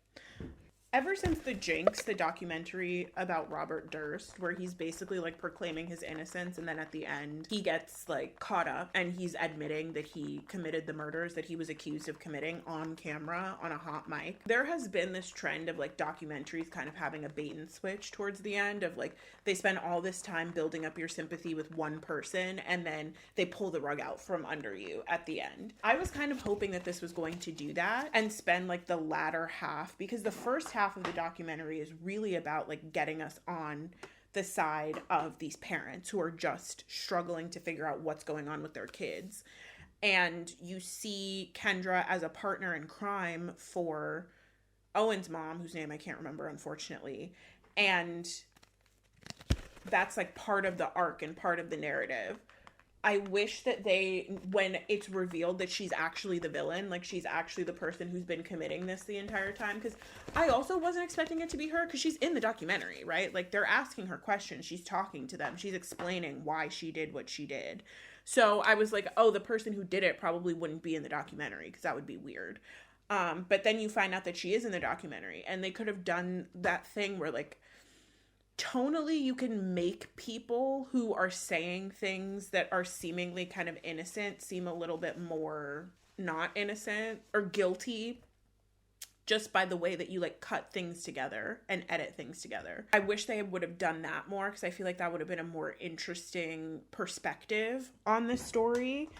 Ever since The Jinx, the documentary about Robert Durst, where he's basically like proclaiming his innocence and then at the end he gets like caught up and he's admitting that he committed the murders that he was accused of committing on camera on a hot mic. There has been this trend of like documentaries kind of having a bait and switch towards the end of like they spend all this time building up your sympathy with one person and then they pull the rug out from under you at the end. I was kind of hoping that this was going to do that and spend like the latter half, because the first half of the documentary is really about like getting us on the side of these parents who are just struggling to figure out what's going on with their kids. And you see Kendra as a partner in crime for Owen's mom, whose name I can't remember, unfortunately. And that's like part of the arc and part of the narrative. I wish that when it's revealed that she's actually the villain, like she's actually the person who's been committing this the entire time, because I also wasn't expecting it to be her because she's in the documentary, right? Like they're asking her questions, she's talking to them, she's explaining why she did what she did. So I was like, oh, the person who did it probably wouldn't be in the documentary because that would be weird. But then you find out that she is in the documentary, and they could have done that thing where like tonally you can make people who are saying things that are seemingly kind of innocent seem a little bit more not innocent or guilty just by the way that you like cut things together and edit things together. I wish they would have done that more, because I feel like that would have been a more interesting perspective on this story,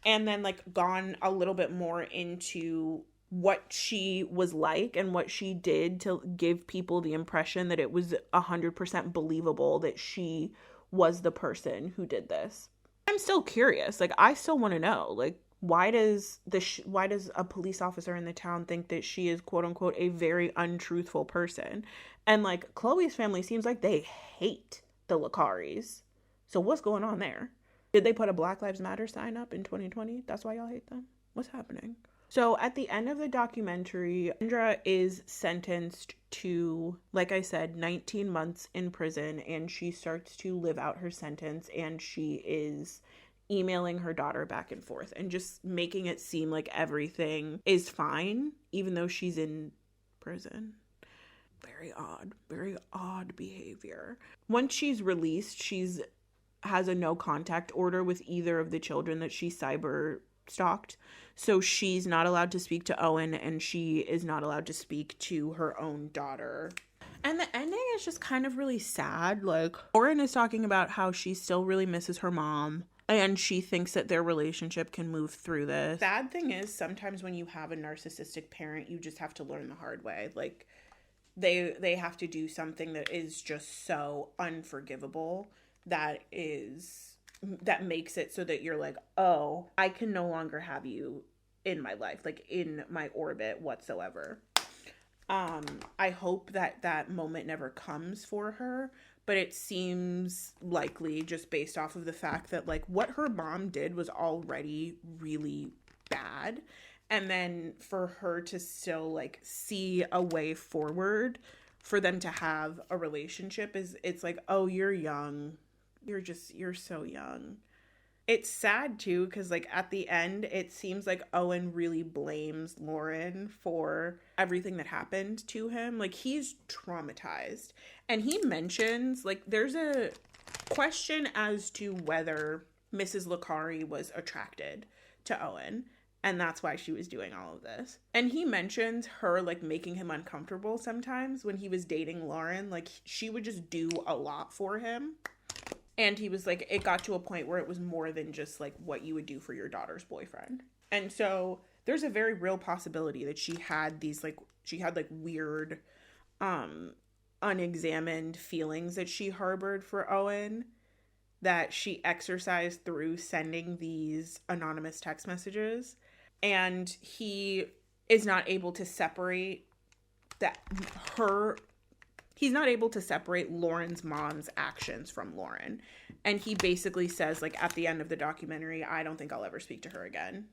and then like gone a little bit more into what she was like and what she did to give people the impression that it was 100% believable that she was the person who did this. I'm still curious. Like, I still want to know, like, why does a police officer in the town think that she is quote unquote a very untruthful person? And like, Chloe's family seems like they hate the Lakaris. So what's going on there? Did they put a Black Lives Matter sign up in 2020? That's why y'all hate them? What's happening? So at the end of the documentary, Indra is sentenced to, like I said, 19 months in prison, and she starts to live out her sentence, and she is emailing her daughter back and forth and just making it seem like everything is fine, even though she's in prison. Very odd behavior. Once she's released, has a no contact order with either of the children that she cyber stalked. So she's not allowed to speak to Owen, and she is not allowed to speak to her own daughter. And the ending is just kind of really sad. Like, Lauren is talking about how she still really misses her mom, and she thinks that their relationship can move through this. Bad thing is, sometimes when you have a narcissistic parent, you just have to learn the hard way. Like, they have to do something that is just so unforgivable that makes it so that you're like, oh, I can no longer have you in my life, like in my orbit whatsoever. I hope that moment never comes for her, but it seems likely just based off of the fact that like what her mom did was already really bad. And then for her to still like see a way forward for them to have a relationship it's like, oh, you're young. You're so young. It's sad too, because like at the end, it seems like Owen really blames Lauren for everything that happened to him. Like, he's traumatized. And he mentions, like, there's a question as to whether Mrs. Lakari was attracted to Owen, and that's why she was doing all of this. And he mentions her like making him uncomfortable sometimes when he was dating Lauren. Like, she would just do a lot for him. And he was like, it got to a point where it was more than just like what you would do for your daughter's boyfriend. And so there's a very real possibility that she had weird, unexamined feelings that she harbored for Owen, that she exercised through sending these anonymous text messages. And he is not able to separate he's not able to separate Lauren's mom's actions from Lauren. And he basically says, like, at the end of the documentary, I don't think I'll ever speak to her again.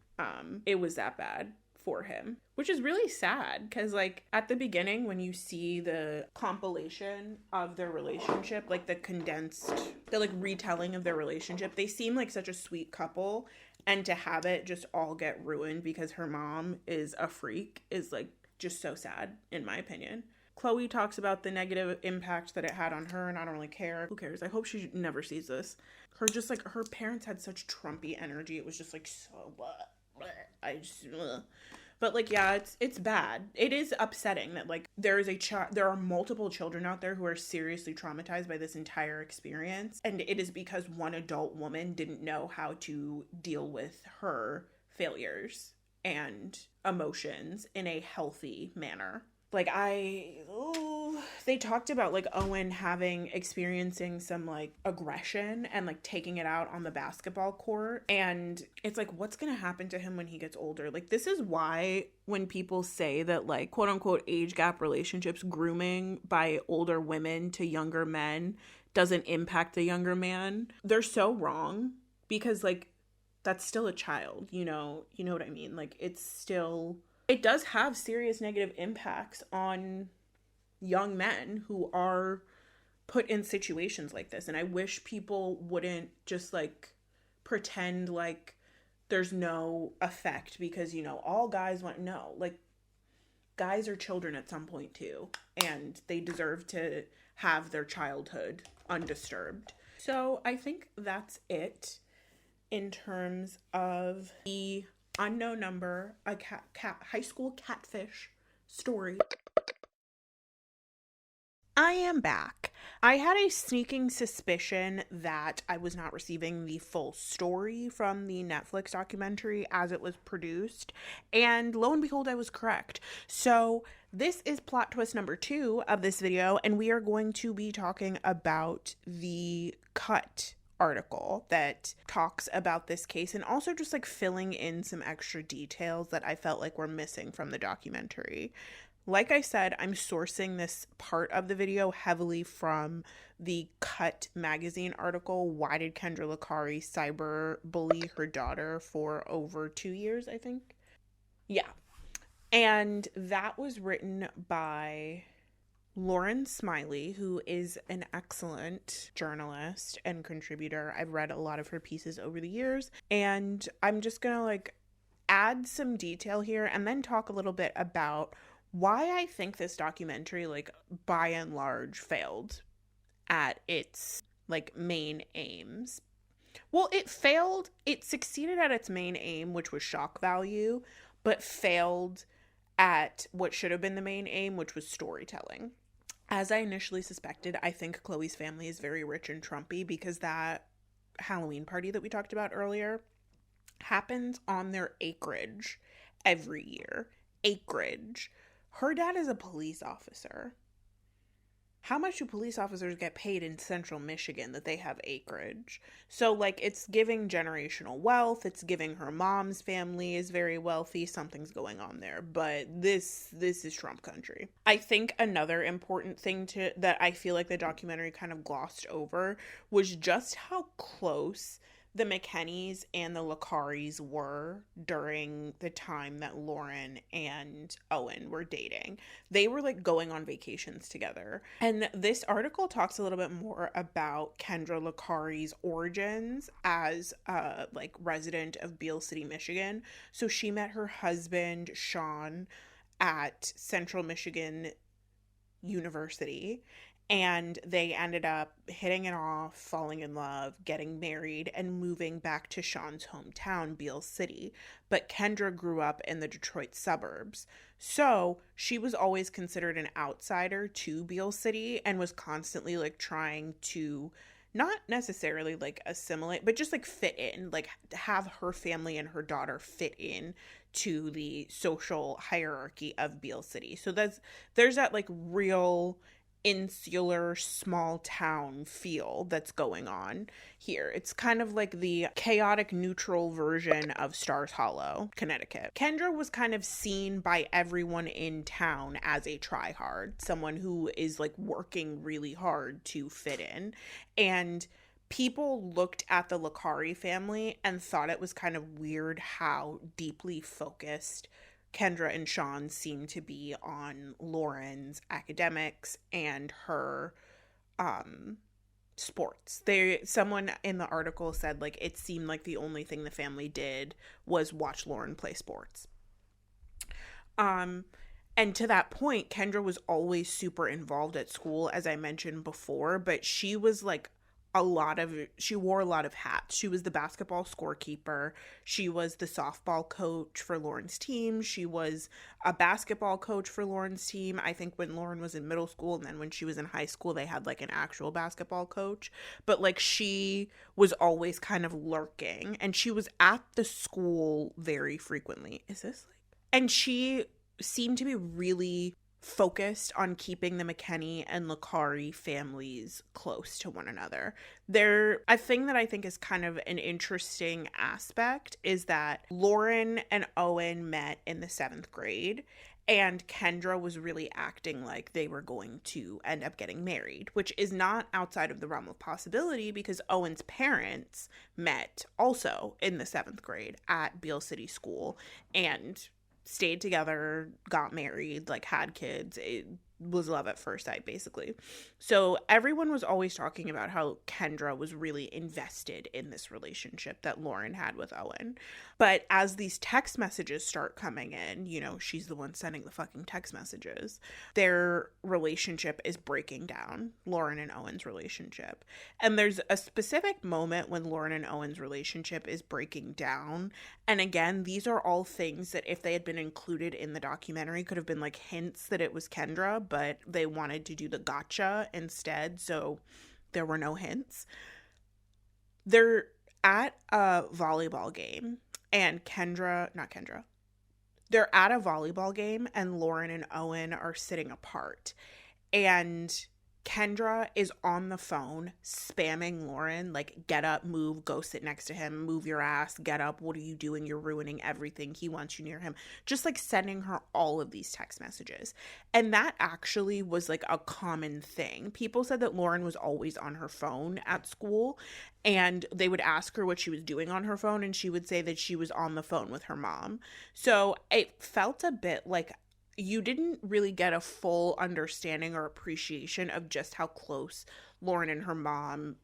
It was that bad for him, which is really sad, because like at the beginning when you see the compilation of their relationship, like the retelling of their relationship, they seem like such a sweet couple, and to have it just all get ruined because her mom is a freak is like just so sad, in my opinion. Chloe talks about the negative impact that it had on her, and I don't really care. Who cares? I hope she never sees this. Her parents had such Trumpy energy. It was just like, so what? But like, yeah, it's bad. It is upsetting that like there are multiple children out there who are seriously traumatized by this entire experience, and it is because one adult woman didn't know how to deal with her failures and emotions in a healthy manner. Like, they talked about, like, Owen experiencing some, like, aggression and, like, taking it out on the basketball court. And it's like, what's going to happen to him when he gets older? Like, this is why when people say that, like, quote-unquote age gap relationships, grooming by older women to younger men doesn't impact the younger man, they're so wrong. Because, like, that's still a child, you know what I mean? Like, it does have serious negative impacts on young men who are put in situations like this. And I wish people wouldn't just like pretend like there's no effect because, all guys like guys are children at some point too, and they deserve to have their childhood undisturbed. So I think that's it in terms of the Unknown Number, High School Catfish story. I am back. I had a sneaking suspicion that I was not receiving the full story from the Netflix documentary as it was produced, and lo and behold, I was correct. So this is plot twist number 2 of this video, and we are going to be talking about the Cut article that talks about this case, and also just like filling in some extra details that I felt like were missing from the documentary. Like I said, I'm sourcing this part of the video heavily from the Cut magazine article, Why Did Kendra Licari Cyber Bully Her Daughter for Over 2 years, I think? Yeah. And that was written by Lauren Smiley, who is an excellent journalist and contributor. I've read a lot of her pieces over the years, and I'm just gonna add some detail here and then talk a little bit about why I think this documentary, by and large, failed at its, main aims. Well, it succeeded at its main aim, which was shock value, but failed at what should have been the main aim, which was storytelling. As I initially suspected, I think Chloe's family is very rich and Trumpy because that Halloween party that we talked about earlier happens on their acreage every year. Acreage. Her dad is a police officer. How much do police officers get paid in central Michigan that they have acreage? So, it's giving generational wealth. It's giving her mom's family is very wealthy. Something's going on there. But this is Trump country. I think another important thing that I feel like the documentary kind of glossed over was just how close the McKennies and the Licaris were during the time that Lauren and Owen were dating. They were going on vacations together. And this article talks a little bit more about Kendra Licari's origins as a resident of Beale City, Michigan. So she met her husband, Sean, at Central Michigan University. And they ended up hitting it off, falling in love, getting married, and moving back to Sean's hometown, Beale City. But Kendra grew up in the Detroit suburbs. So she was always considered an outsider to Beale City and was constantly trying to not necessarily assimilate, but just fit in, have her family and her daughter fit in to the social hierarchy of Beale City. So there's that real insular small town feel that's going on here. It's kind of the chaotic neutral version of Stars Hollow, Connecticut. Kendra was kind of seen by everyone in town as a tryhard, someone who is working really hard to fit in. And people looked at the Licari family and thought it was kind of weird how deeply focused Kendra and Sean seem to be on Lauren's academics and her sports. Someone in the article said it seemed like the only thing the family did was watch Lauren play sports. And to that point, Kendra was always super involved at school, as I mentioned before, but she was she wore a lot of hats. She was the basketball scorekeeper. She was the softball coach for Lauren's team. She was a basketball coach for Lauren's team. I think when Lauren was in middle school, and then when she was in high school, they had an actual basketball coach. But she was always kind of lurking, and she was at the school very frequently. And she seemed to be really focused on keeping the McKenney and Licari families close to one another. A thing that I think is kind of an interesting aspect is that Lauren and Owen met in the 7th grade, and Kendra was really acting like they were going to end up getting married, which is not outside of the realm of possibility because Owen's parents met also in the 7th grade at Beale City School and stayed together, got married, had kids. was love at first sight, basically. So everyone was always talking about how Kendra was really invested in this relationship that Lauren had with Owen. But as these text messages start coming in, you know, she's the one sending the fucking text messages, their relationship is breaking down, Lauren and Owen's relationship. And there's a specific moment when Lauren and Owen's relationship is breaking down. And again, these are all things that if they had been included in the documentary could have been like hints that it was Kendra, but they wanted to do the gotcha instead, so there were no hints. They're at a volleyball game, and they're at a volleyball game, and Lauren and Owen are sitting apart, and Kendra is on the phone spamming Lauren, like, get up, move, go sit next to him, move your ass, get up, what are you doing, you're ruining everything, he wants you near him, just like sending her all of these text messages. And that actually was like a common thing. People said that Lauren was always on her phone at school, and they would ask her what she was doing on her phone, and she would say that she was on the phone with her mom. So it felt a bit like you didn't really get a full understanding or appreciation of just how close Lauren and her mom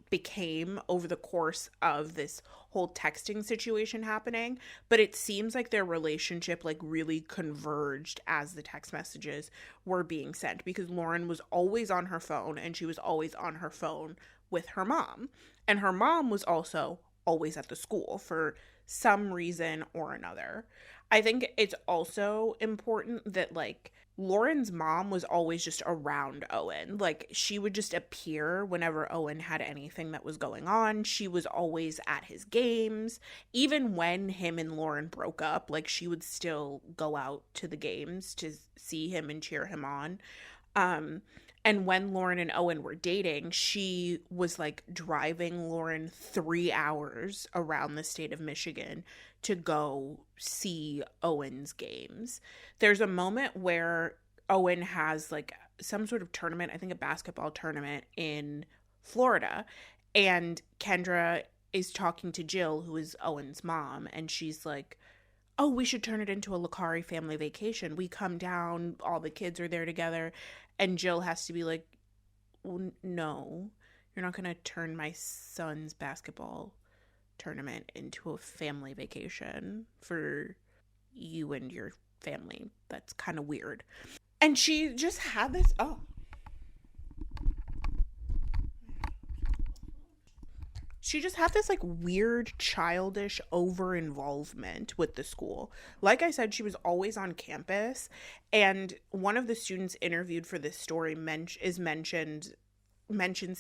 became over the course of this whole texting situation happening. But it seems like their relationship like really converged as the text messages were being sent, because Lauren was always on her phone, and she was always on her phone with her mom. And her mom was also always at the school for some reason or another. I think it's also important that, like, Lauren's mom was always just around Owen. Like, she would just appear whenever Owen had anything that was going on. She was always at his games. Even when him and Lauren broke up, like, she would still go out to the games to see him and cheer him on. And when Lauren and Owen were dating, she was like driving Lauren 3 hours around the state of Michigan to go see Owen's games. There's a moment where Owen has like some sort of tournament, I think a basketball tournament in Florida, and Kendra is talking to Jill, who is Owen's mom, and she's like, oh, we should turn it into a Lacari family vacation. We come down, all the kids are there together. And Jill has to be like, well, no, you're not going to turn my son's basketball tournament into a family vacation for you and your family. That's kind of weird. And she just had this, she just had this like weird childish over-involvement with the school. Like I said, she was always on campus, and one of the students interviewed for this story mentions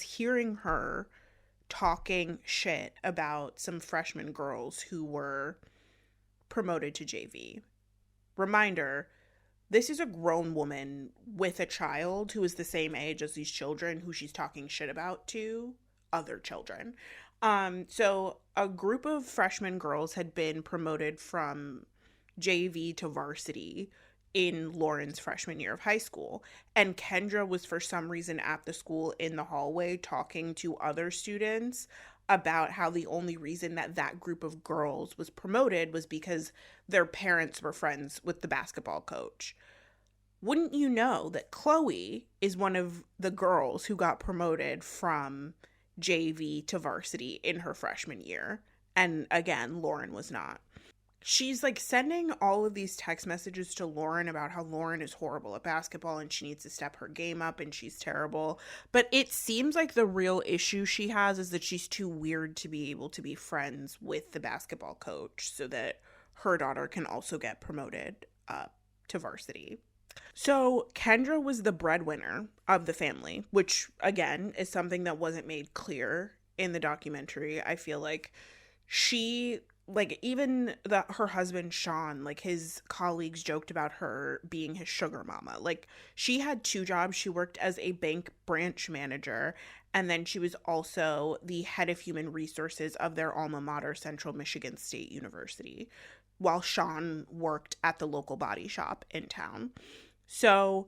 hearing her talking shit about some freshman girls who were promoted to JV. Reminder, this is a grown woman with a child who is the same age as these children who she's talking shit about to other children. So a group of freshman girls had been promoted from JV to varsity in Lauren's freshman year of high school. And Kendra was for some reason at the school in the hallway talking to other students about how the only reason that group of girls was promoted was because their parents were friends with the basketball coach. Wouldn't you know that Chloe is one of the girls who got promoted from JV to varsity in her freshman year? And again, Lauren was not. She's like sending all of these text messages to Lauren about how Lauren is horrible at basketball and she needs to step her game up and she's terrible. But it seems like the real issue she has is that she's too weird to be able to be friends with the basketball coach so that her daughter can also get promoted up to varsity. So Kendra was the breadwinner of the family, which again is something that wasn't made clear in the documentary. I feel like she, like, even her husband Sean, like his colleagues joked about her being his sugar mama. Like, she had 2 jobs. She worked as a bank branch manager, and then she was also the head of human resources of their alma mater, Central Michigan State University, while Sean worked at the local body shop in town. So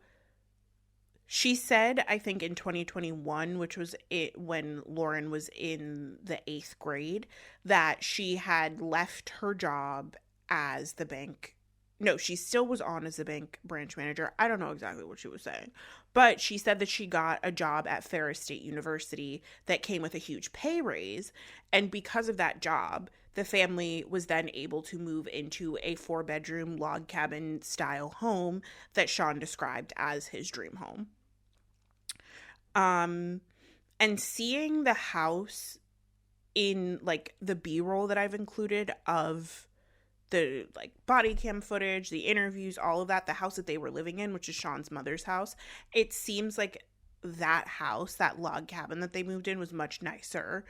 she said, I think in 2021, which was it when Lauren was in the 8th grade, that she had left her job as the bank no, she still was on as the bank branch manager. I don't know exactly what she was saying, but she said that she got a job at Ferris State University that came with a huge pay raise. And because of that job, the family was then able to move into a 4-bedroom log cabin style home that Sean described as his dream home. And seeing the house in like the B-roll that I've included of the like body cam footage, the interviews, all of that, the house that they were living in, which is Sean's mother's house, it seems like that house, that log cabin that they moved in, was much nicer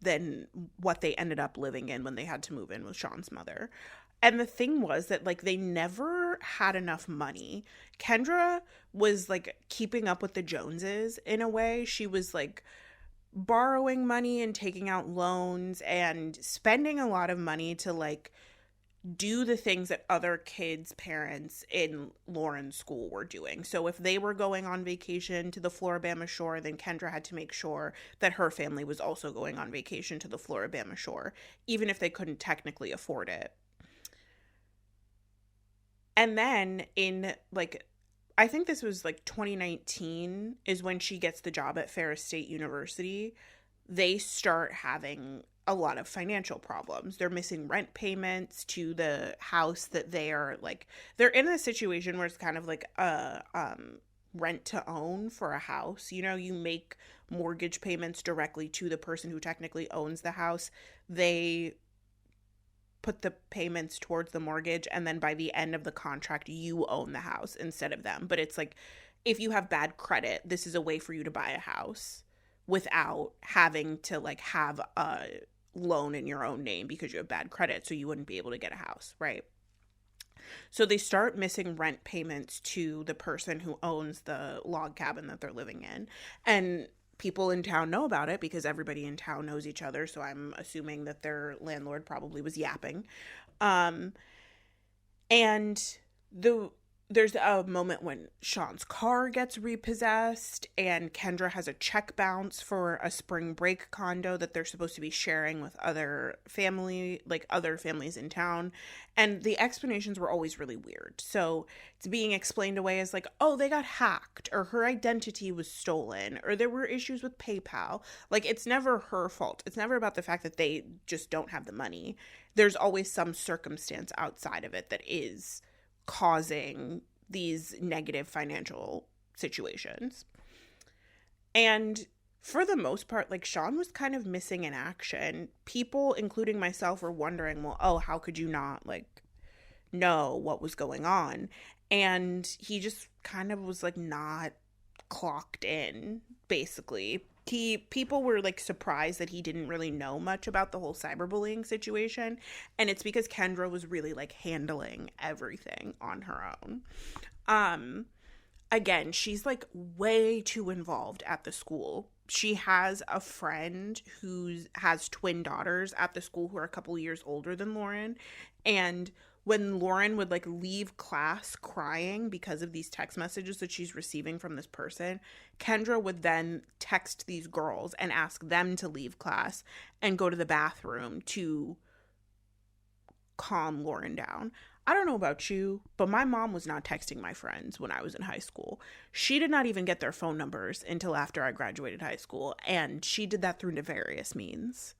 than what they ended up living in when they had to move in with Sean's mother. And the thing was that, like, they never had enough money. Kendra was, like, keeping up with the Joneses in a way. She was, like, borrowing money and taking out loans and spending a lot of money to, like, do the things that other kids' parents in Lauren's school were doing. So if they were going on vacation to the Floribama Shore, then Kendra had to make sure that her family was also going on vacation to the Floribama Shore, even if they couldn't technically afford it. And then in, like, I think this was, like, 2019 is when she gets the job at Ferris State University. They start having a lot of financial problems. They're missing rent payments to the house that they are, like, they're in a situation where it's kind of like a rent to own for a house. You know, you make mortgage payments directly to the person who technically owns the house. They put the payments towards the mortgage, and then by the end of the contract, you own the house instead of them. But it's like, if you have bad credit, this is a way for you to buy a house without having to, like, have a loan in your own name because you have bad credit, so you wouldn't be able to get a house, right? So they start missing rent payments to the person who owns the log cabin that they're living in. And people in town know about it because everybody in town knows each other, so I'm assuming that their landlord probably was yapping. And there's a moment when Sean's car gets repossessed and Kendra has a check bounce for a spring break condo that they're supposed to be sharing with other families in town. And the explanations were always really weird. So it's being explained away as like, oh, they got hacked, or her identity was stolen, or there were issues with PayPal. Like, it's never her fault. It's never about the fact that they just don't have the money. There's always some circumstance outside of it that is causing these negative financial situations. And for the most part, like, Sean was kind of missing in action. People, including myself, were wondering, well, oh, how could you not, like, know what was going on? And he just kind of was, like, not clocked in, basically. People were, like, surprised that he didn't really know much about the whole cyberbullying situation, and it's because Kendra was really, like, handling everything on her own. Again, she's, like, way too involved at the school. She has a friend who has twin daughters at the school who are a couple years older than Lauren, and when Lauren would, like, leave class crying because of these text messages that she's receiving from this person, Kendra would then text these girls and ask them to leave class and go to the bathroom to calm Lauren down. I don't know about you, but my mom was not texting my friends when I was in high school. She did not even get their phone numbers until after I graduated high school, and she did that through nefarious means.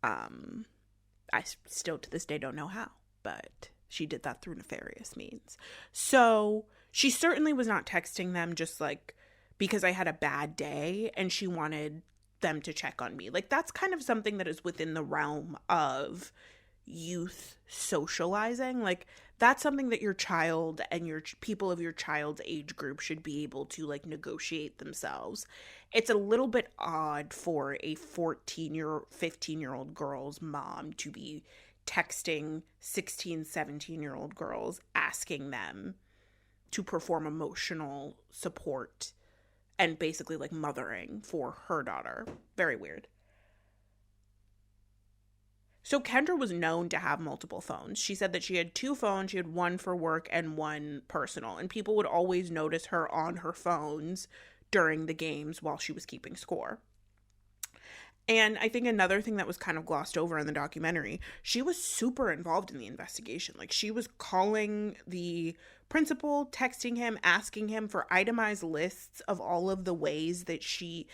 I still to this day don't know how, but she did that through nefarious means. So she certainly was not texting them just, like, because I had a bad day and she wanted them to check on me. Like, that's kind of something that is within the realm of youth socializing. Like, that's something that your child and your people of your child's age group should be able to, like, negotiate themselves. It's a little bit odd for a 15-year-old girl's mom to be texting 16, 17-year-old girls asking them to perform emotional support and basically, like, mothering for her daughter. Very weird. So Kendra was known to have multiple phones. She said that she had 2 phones. She had one for work and one personal. And people would always notice her on her phones during the games while she was keeping score. And I think another thing that was kind of glossed over in the documentary, she was super involved in the investigation. Like, she was calling the principal, texting him, asking him for itemized lists of all of the ways that he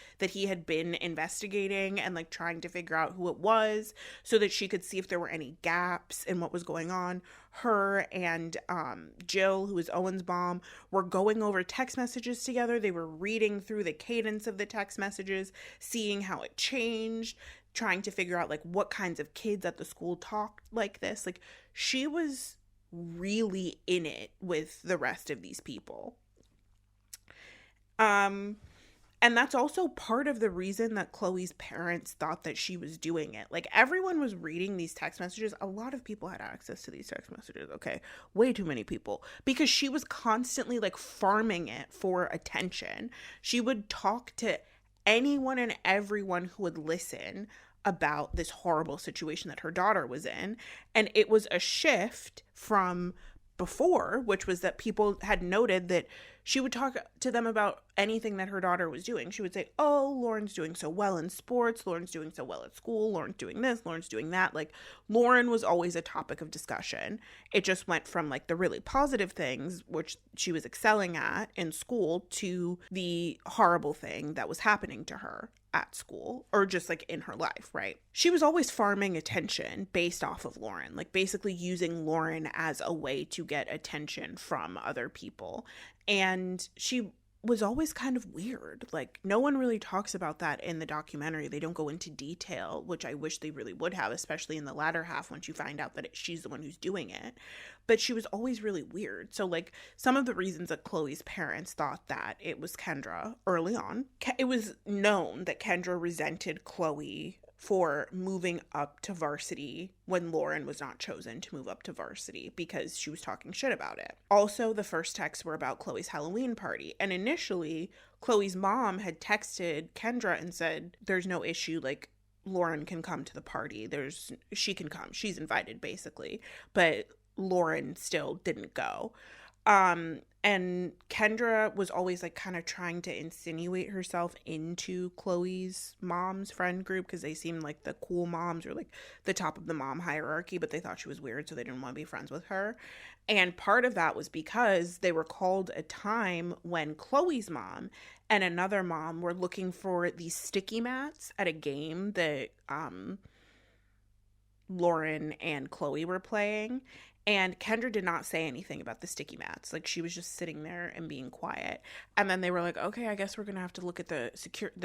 had been investigating, and like trying to figure out who it was so that she could see if there were any gaps in what was going on. Her and Jill, who is Owen's mom, were going over text messages together. They were reading through the cadence of the text messages, seeing how it changed, trying to figure out like what kinds of kids at the school talked like this. Like, she was really in it with the rest of these people. And that's also part of the reason that Chloe's parents thought that she was doing it. Like, everyone was reading these text messages. A lot of people had access to these text messages, okay? Way too many people. Because she was constantly, like, farming it for attention. She would talk to anyone and everyone who would listen about this horrible situation that her daughter was in. And it was a shift from before, which was that people had noted that she would talk to them about anything that her daughter was doing. She would say, oh, Lauren's doing so well in sports, Lauren's doing so well at school, Lauren's doing this, Lauren's doing that. Like, Lauren was always a topic of discussion. It just went from like the really positive things, which she was excelling at in school, to the horrible thing that was happening to her at school, or just like in her life, right? She was always farming attention based off of Lauren, like basically using Lauren as a way to get attention from other people. And she was always kind of weird. Like, no one really talks about that in the documentary. They don't go into detail, which I wish they really would have, especially in the latter half once you find out that she's the one who's doing it. But she was always really weird. So, like, some of the reasons that Chloe's parents thought that it was Kendra early on, it was known that Kendra resented Chloe for moving up to varsity when Lauren was not chosen to move up to varsity because she was talking shit about it. Also, the first texts were about Chloe's Halloween party. And initially, Chloe's mom had texted Kendra and said, there's no issue, like, Lauren can come to the party. She can come. She's invited, basically. But Lauren still didn't go. And Kendra was always like kind of trying to insinuate herself into Chloe's mom's friend group because they seemed like the cool moms or like the top of the mom hierarchy, but they thought she was weird, so they didn't want to be friends with her. And part of that was because they recalled a time when Chloe's mom and another mom were looking for these sticky mats at a game that Lauren and Chloe were playing. And Kendra did not say anything about the sticky mats. Like, she was just sitting there and being quiet. And then they were like, okay, I guess we're going to have to look at the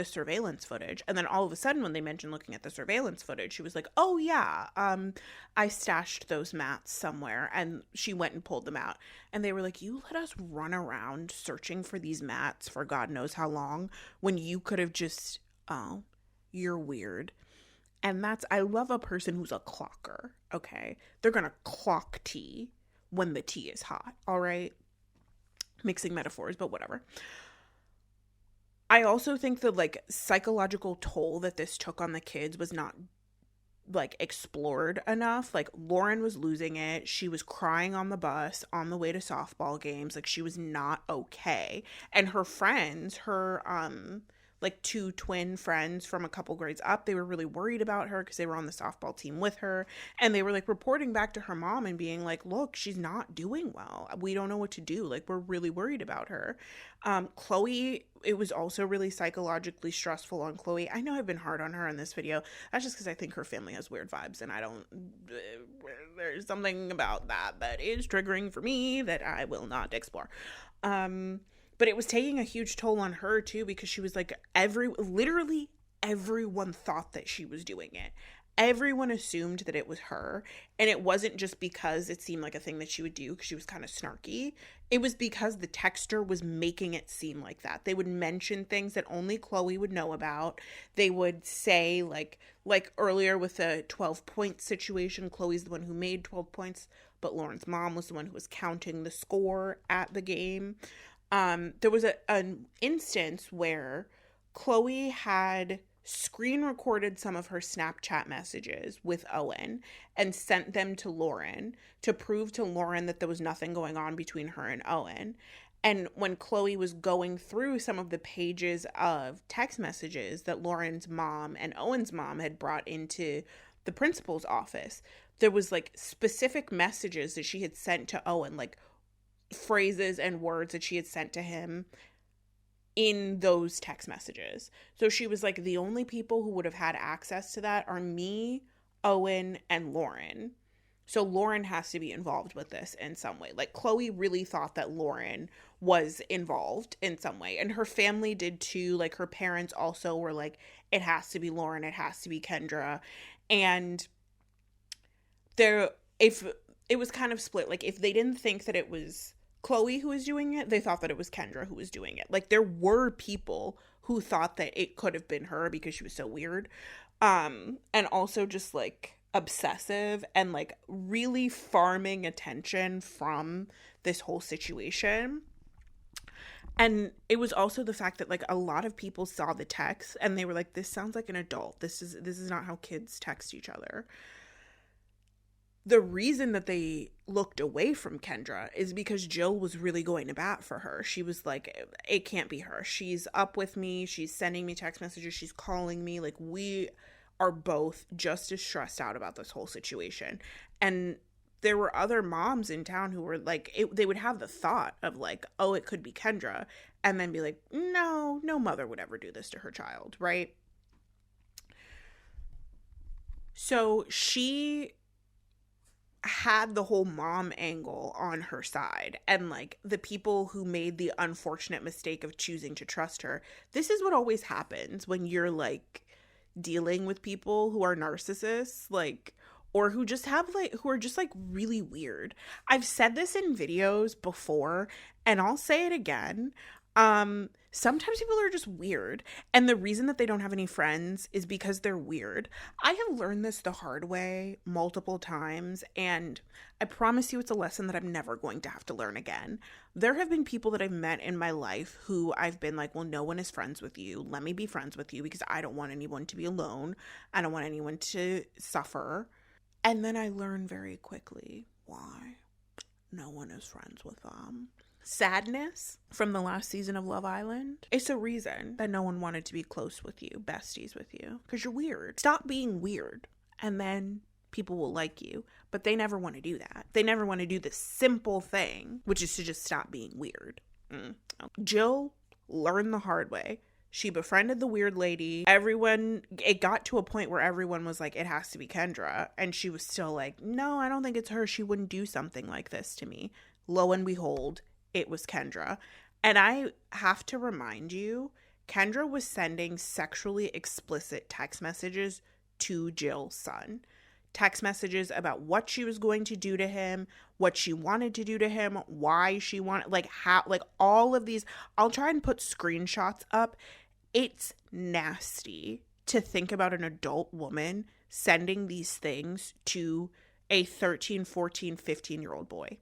surveillance footage. And then all of a sudden, when they mentioned looking at the surveillance footage, she was like, oh yeah, I stashed those mats somewhere. And she went and pulled them out. And they were like, you let us run around searching for these mats for God knows how long when you could have just, oh, you're weird. And I love a person who's a clocker, okay? They're going to clock tea when the tea is hot, all right? Mixing metaphors, but whatever. I also think the, like, psychological toll that this took on the kids was not, like, explored enough. Like, Lauren was losing it. She was crying on the bus on the way to softball games. Like, she was not okay. And her friends, like two twin friends from a couple grades up, they were really worried about her because they were on the softball team with her, and they were like reporting back to her mom and being like, look, she's not doing well, we don't know what to do, like, we're really worried about her. Chloe, it was also really psychologically stressful on Chloe. I know I've been hard on her in this video. That's just because I think her family has weird vibes, and there's something about that is triggering for me that I will not explore. But it was taking a huge toll on her, too, because she was like, literally everyone thought that she was doing it. Everyone assumed that it was her. And it wasn't just because it seemed like a thing that she would do because she was kind of snarky. It was because the texter was making it seem like that. They would mention things that only Chloe would know about. They would say, like earlier with the 12-point situation, Chloe's the one who made 12 points, but Lauren's mom was the one who was counting the score at the game. There was an instance where Chloe had screen recorded some of her Snapchat messages with Owen and sent them to Lauren to prove to Lauren that there was nothing going on between her and Owen. And when Chloe was going through some of the pages of text messages that Lauren's mom and Owen's mom had brought into the principal's office, there was like specific messages that she had sent to Owen, like phrases and words that she had sent to him in those text messages. So she was like, the only people who would have had access to that are me, Owen, and Lauren. So Lauren has to be involved with this in some way. Like, Chloe really thought that Lauren was involved in some way. And her family did too. Like, her parents also were like, it has to be Lauren. It has to be Kendra. And if it was kind of split. Like, if they didn't think that it was Chloe who was doing it, they thought that it was Kendra who was doing it. Like, there were people who thought that it could have been her because she was so weird. And also just like obsessive and like really farming attention from this whole situation. And it was also the fact that like a lot of people saw the text and they were like, this sounds like an adult. This is not how kids text each other. The reason that they looked away from Kendra is because Jill was really going to bat for her. She was like, it can't be her. She's up with me. She's sending me text messages. She's calling me. Like, we are both just as stressed out about this whole situation. And there were other moms in town who were like, they would have the thought of like, oh, it could be Kendra, and then be like, no mother would ever do this to her child, right? So she had the whole mom angle on her side, and like the people who made the unfortunate mistake of choosing to trust her. This is what always happens when you're like dealing with people who are narcissists, like, or who just have like, who are just like really weird. I've said this in videos before and I'll say it again. Sometimes people are just weird, and the reason that they don't have any friends is because they're weird. I have learned this the hard way multiple times, and I promise you it's a lesson that I'm never going to have to learn again. There have been people that I've met in my life who I've been like, well, no one is friends with you. Let me be friends with you because I don't want anyone to be alone. I don't want anyone to suffer. And then I learn very quickly why no one is friends with them. Sadness from the last season of Love Island. It's a reason that no one wanted to be close with you, besties with you, because you're weird. Stop being weird, and then people will like you. But they never want to do that. They never want to do the simple thing, which is to just stop being weird. Jill learned the hard way. She befriended the weird lady. It got to a point where everyone was like, it has to be Kendra. And she was still like, no, I don't think it's her. She wouldn't do something like this to me. Lo and behold, it was Kendra. And I have to remind you, Kendra was sending sexually explicit text messages to Jill's son. Text messages about what she was going to do to him, what she wanted to do to him, why she wanted, like how, like all of these. I'll try and put screenshots up. It's nasty to think about an adult woman sending these things to a 13, 14, 15-year-old boy.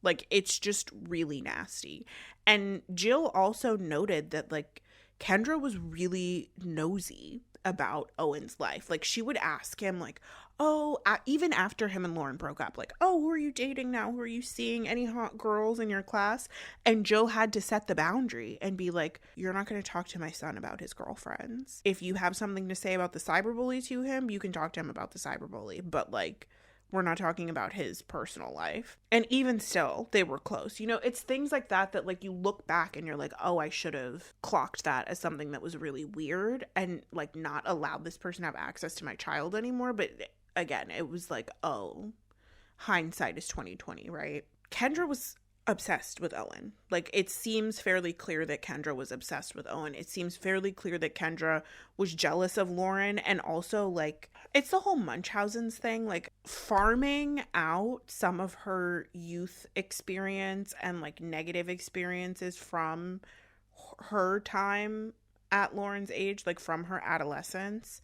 Like, it's just really nasty. And Jill also noted that, like, Kendra was really nosy about Owen's life. Like, she would ask him, like, even after him and Lauren broke up, like, oh, who are you dating now? Who are you seeing? Any hot girls in your class? And Jill had to set the boundary and be like, you're not going to talk to my son about his girlfriends. If you have something to say about the cyberbully to him, you can talk to him about the cyberbully. But, like, we're not talking about his personal life. And even still, they were close. You know, it's things like that that, like, you look back and you're like, oh, I should have clocked that as something that was really weird and, like, not allowed this person to have access to my child anymore. But again, it was like, oh, hindsight is 20/20, right? Kendra was obsessed with Owen. Like, it seems fairly clear that Kendra was obsessed with Owen. It seems fairly clear that Kendra was jealous of Lauren, and also, like, it's the whole Munchausen's thing, like, farming out some of her youth experience and, like, negative experiences from her time at Lauren's age, like, from her adolescence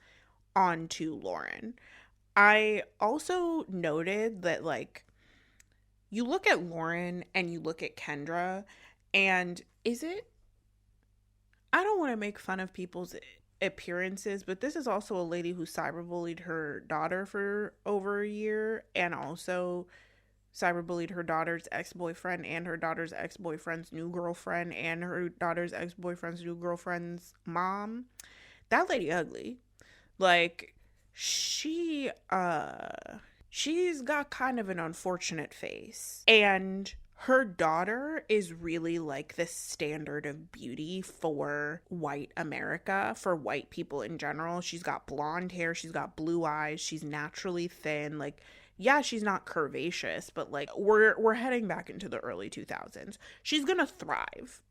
onto Lauren. I also noted that, like, you look at Lauren and you look at Kendra, and I don't want to make fun of people's appearances, but this is also a lady who cyberbullied her daughter for over a year and also cyberbullied her daughter's ex-boyfriend and her daughter's ex-boyfriend's new girlfriend and her daughter's ex-boyfriend's new girlfriend's mom. That lady ugly. Like, she's got kind of an unfortunate face. And her daughter is really like the standard of beauty for white America, for white people in general. She's got blonde hair, she's got blue eyes, she's naturally thin. Like, yeah, she's not curvaceous, but like we're heading back into the early 2000s. She's gonna thrive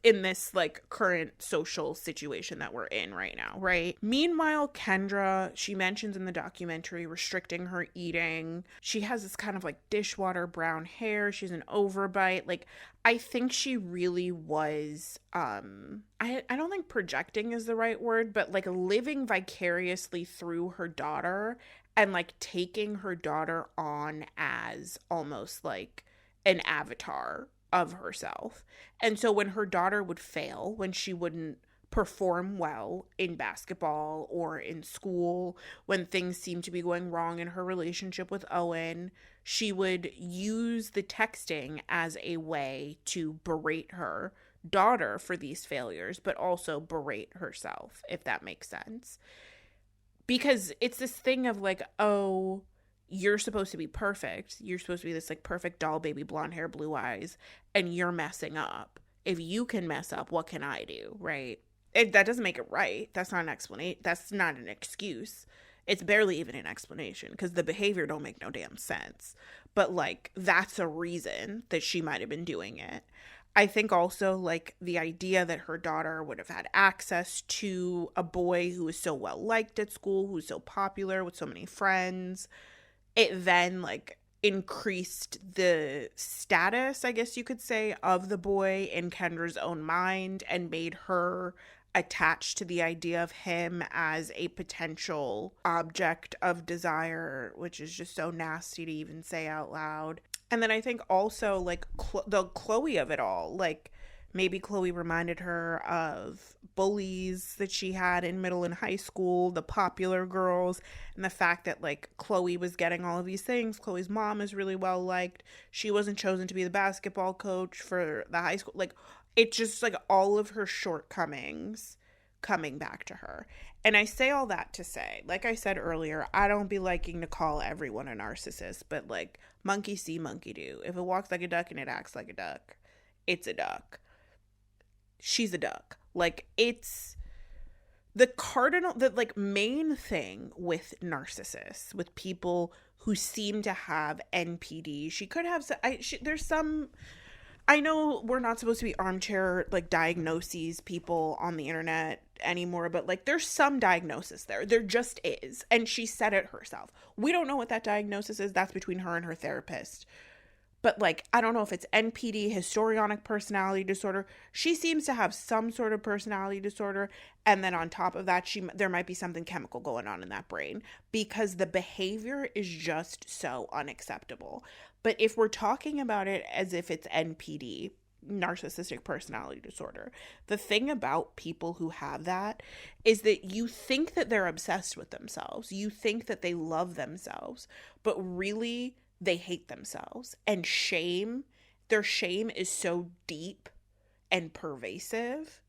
in this like current social situation that we're in right now, right? Meanwhile, Kendra, she mentions in the documentary restricting her eating. She has this kind of like dishwater brown hair. She's an overbite. Like, I think she really was, I don't think projecting is the right word, but like living vicariously through her daughter and like taking her daughter on as almost like an avatar of herself. And so when her daughter would fail, when she wouldn't perform well in basketball or in school, when things seemed to be going wrong in her relationship with Owen, she would use the texting as a way to berate her daughter for these failures, but also berate herself, if that makes sense. Because it's this thing of like, oh, you're supposed to be perfect. You're supposed to be this like perfect doll baby, blonde hair, blue eyes, and you're messing up. If you can mess up, what can I do, right? That doesn't make it right. That's not an explanation. That's not an excuse. It's barely even an explanation because the behavior don't make no damn sense. But like, that's a reason that she might have been doing it. I think also like the idea that her daughter would have had access to a boy who was so well liked at school, who's so popular with so many friends, it then like increased the status, I guess you could say, of the boy in Kendra's own mind and made her attached to the idea of him as a potential object of desire, which is just so nasty to even say out loud. And then I think also like the Chloe of it all, like maybe Chloe reminded her of bullies that she had in middle and high school, the popular girls, and the fact that like Chloe was getting all of these things. Chloe's mom is really well liked. She wasn't chosen to be the basketball coach for the high school. Like, it's just like all of her shortcomings coming back to her. And I say all that to say, like I said earlier, I don't be liking to call everyone a narcissist, but like monkey see, monkey do. If it walks like a duck and it acts like a duck, it's a duck. She's a duck. Like, it's the like main thing with narcissists, with people who seem to have NPD. She could have, there's some, I know we're not supposed to be armchair like diagnoses people on the internet anymore, but like there's some diagnosis there just is, and she said it herself. We don't know what that diagnosis is. That's between her and her therapist. But like, I don't know if it's NPD, histrionic personality disorder. She seems to have some sort of personality disorder, and then on top of that, there might be something chemical going on in that brain, because the behavior is just so unacceptable. But if we're talking about it as if it's NPD, narcissistic personality disorder, the thing about people who have that is that you think that they're obsessed with themselves. You think that they love themselves, but really they hate themselves. And their shame is so deep and pervasive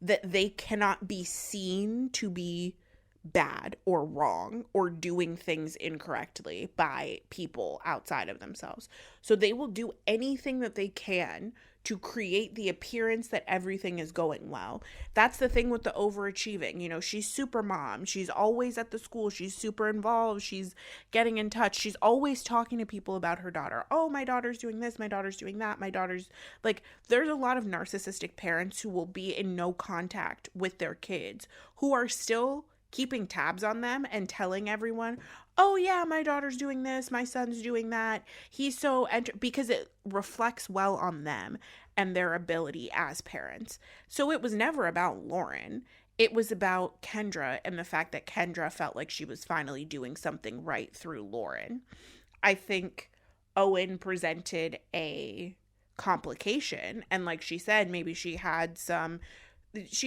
that they cannot be seen to be bad or wrong or doing things incorrectly by people outside of themselves. So they will do anything that they can to create the appearance that everything is going well. That's the thing with the overachieving. You know, she's super mom. She's always at the school. She's super involved. She's getting in touch. She's always talking to people about her daughter. Oh, my daughter's doing this. My daughter's doing that. My daughter's like, there's a lot of narcissistic parents who will be in no contact with their kids, who are still keeping tabs on them and telling everyone, oh yeah, my daughter's doing this, my son's doing that. He's so because it reflects well on them and their ability as parents. So it was never about Lauren. It was about Kendra and the fact that Kendra felt like she was finally doing something right through Lauren. I think Owen presented a complication, and like she said, maybe she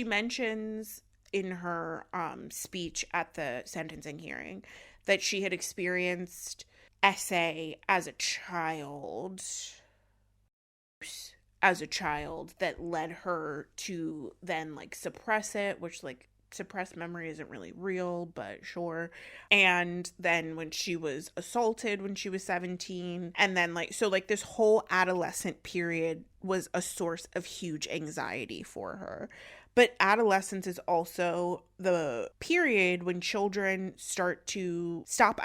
mentions in her speech at the sentencing hearing that she had experienced essay as a child that led her to then like suppress it, which like suppressed memory isn't really real, but sure. And then when she was assaulted when she was 17, and then like, so like this whole adolescent period was a source of huge anxiety for her. But adolescence is also the period when children start to stop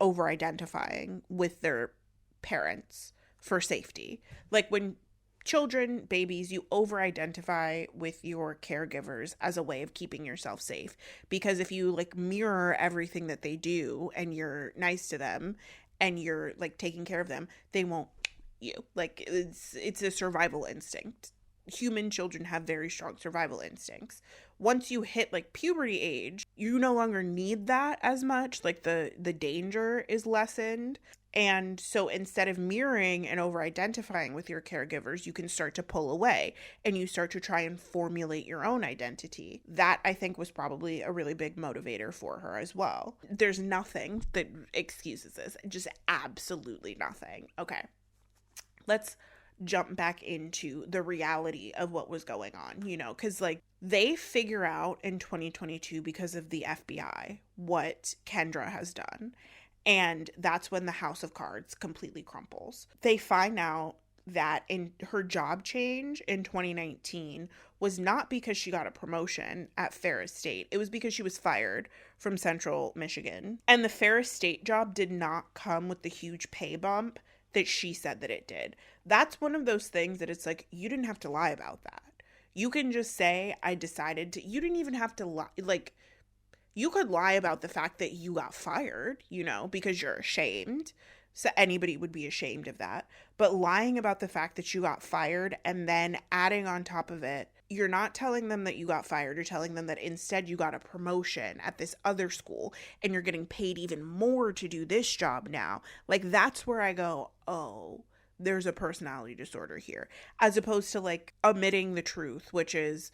over identifying with their parents for safety. Like when children, babies, you over-identify with your caregivers as a way of keeping yourself safe. Because if you like mirror everything that they do and you're nice to them and you're like taking care of them, they won't you. Like it's a survival instinct. Human children have very strong survival instincts. Once you hit like puberty age, you no longer need that as much. Like the danger is lessened. And so instead of mirroring and over-identifying with your caregivers, you can start to pull away and you start to try and formulate your own identity. That, I think, was probably a really big motivator for her as well. There's nothing that excuses this. Just absolutely nothing. Okay. Let's jump back into the reality of what was going on, you know, because like they figure out in 2022 because of the FBI what Kendra has done. And that's when the house of cards completely crumples. They find out that in her job change in 2019 was not because she got a promotion at Ferris State. It was because she was fired from Central Michigan. And the Ferris State job did not come with the huge pay bump that she said that it did. That's one of those things that it's like, you didn't have to lie about that. You can just say, I decided to, you didn't even have to lie. Like, you could lie about the fact that you got fired, you know, because you're ashamed. So anybody would be ashamed of that. But lying about the fact that you got fired and then adding on top of it, you're not telling them that you got fired. You're telling them that instead you got a promotion at this other school and you're getting paid even more to do this job now. Like, that's where I go, oh, there's a personality disorder here. As opposed to like omitting the truth, which is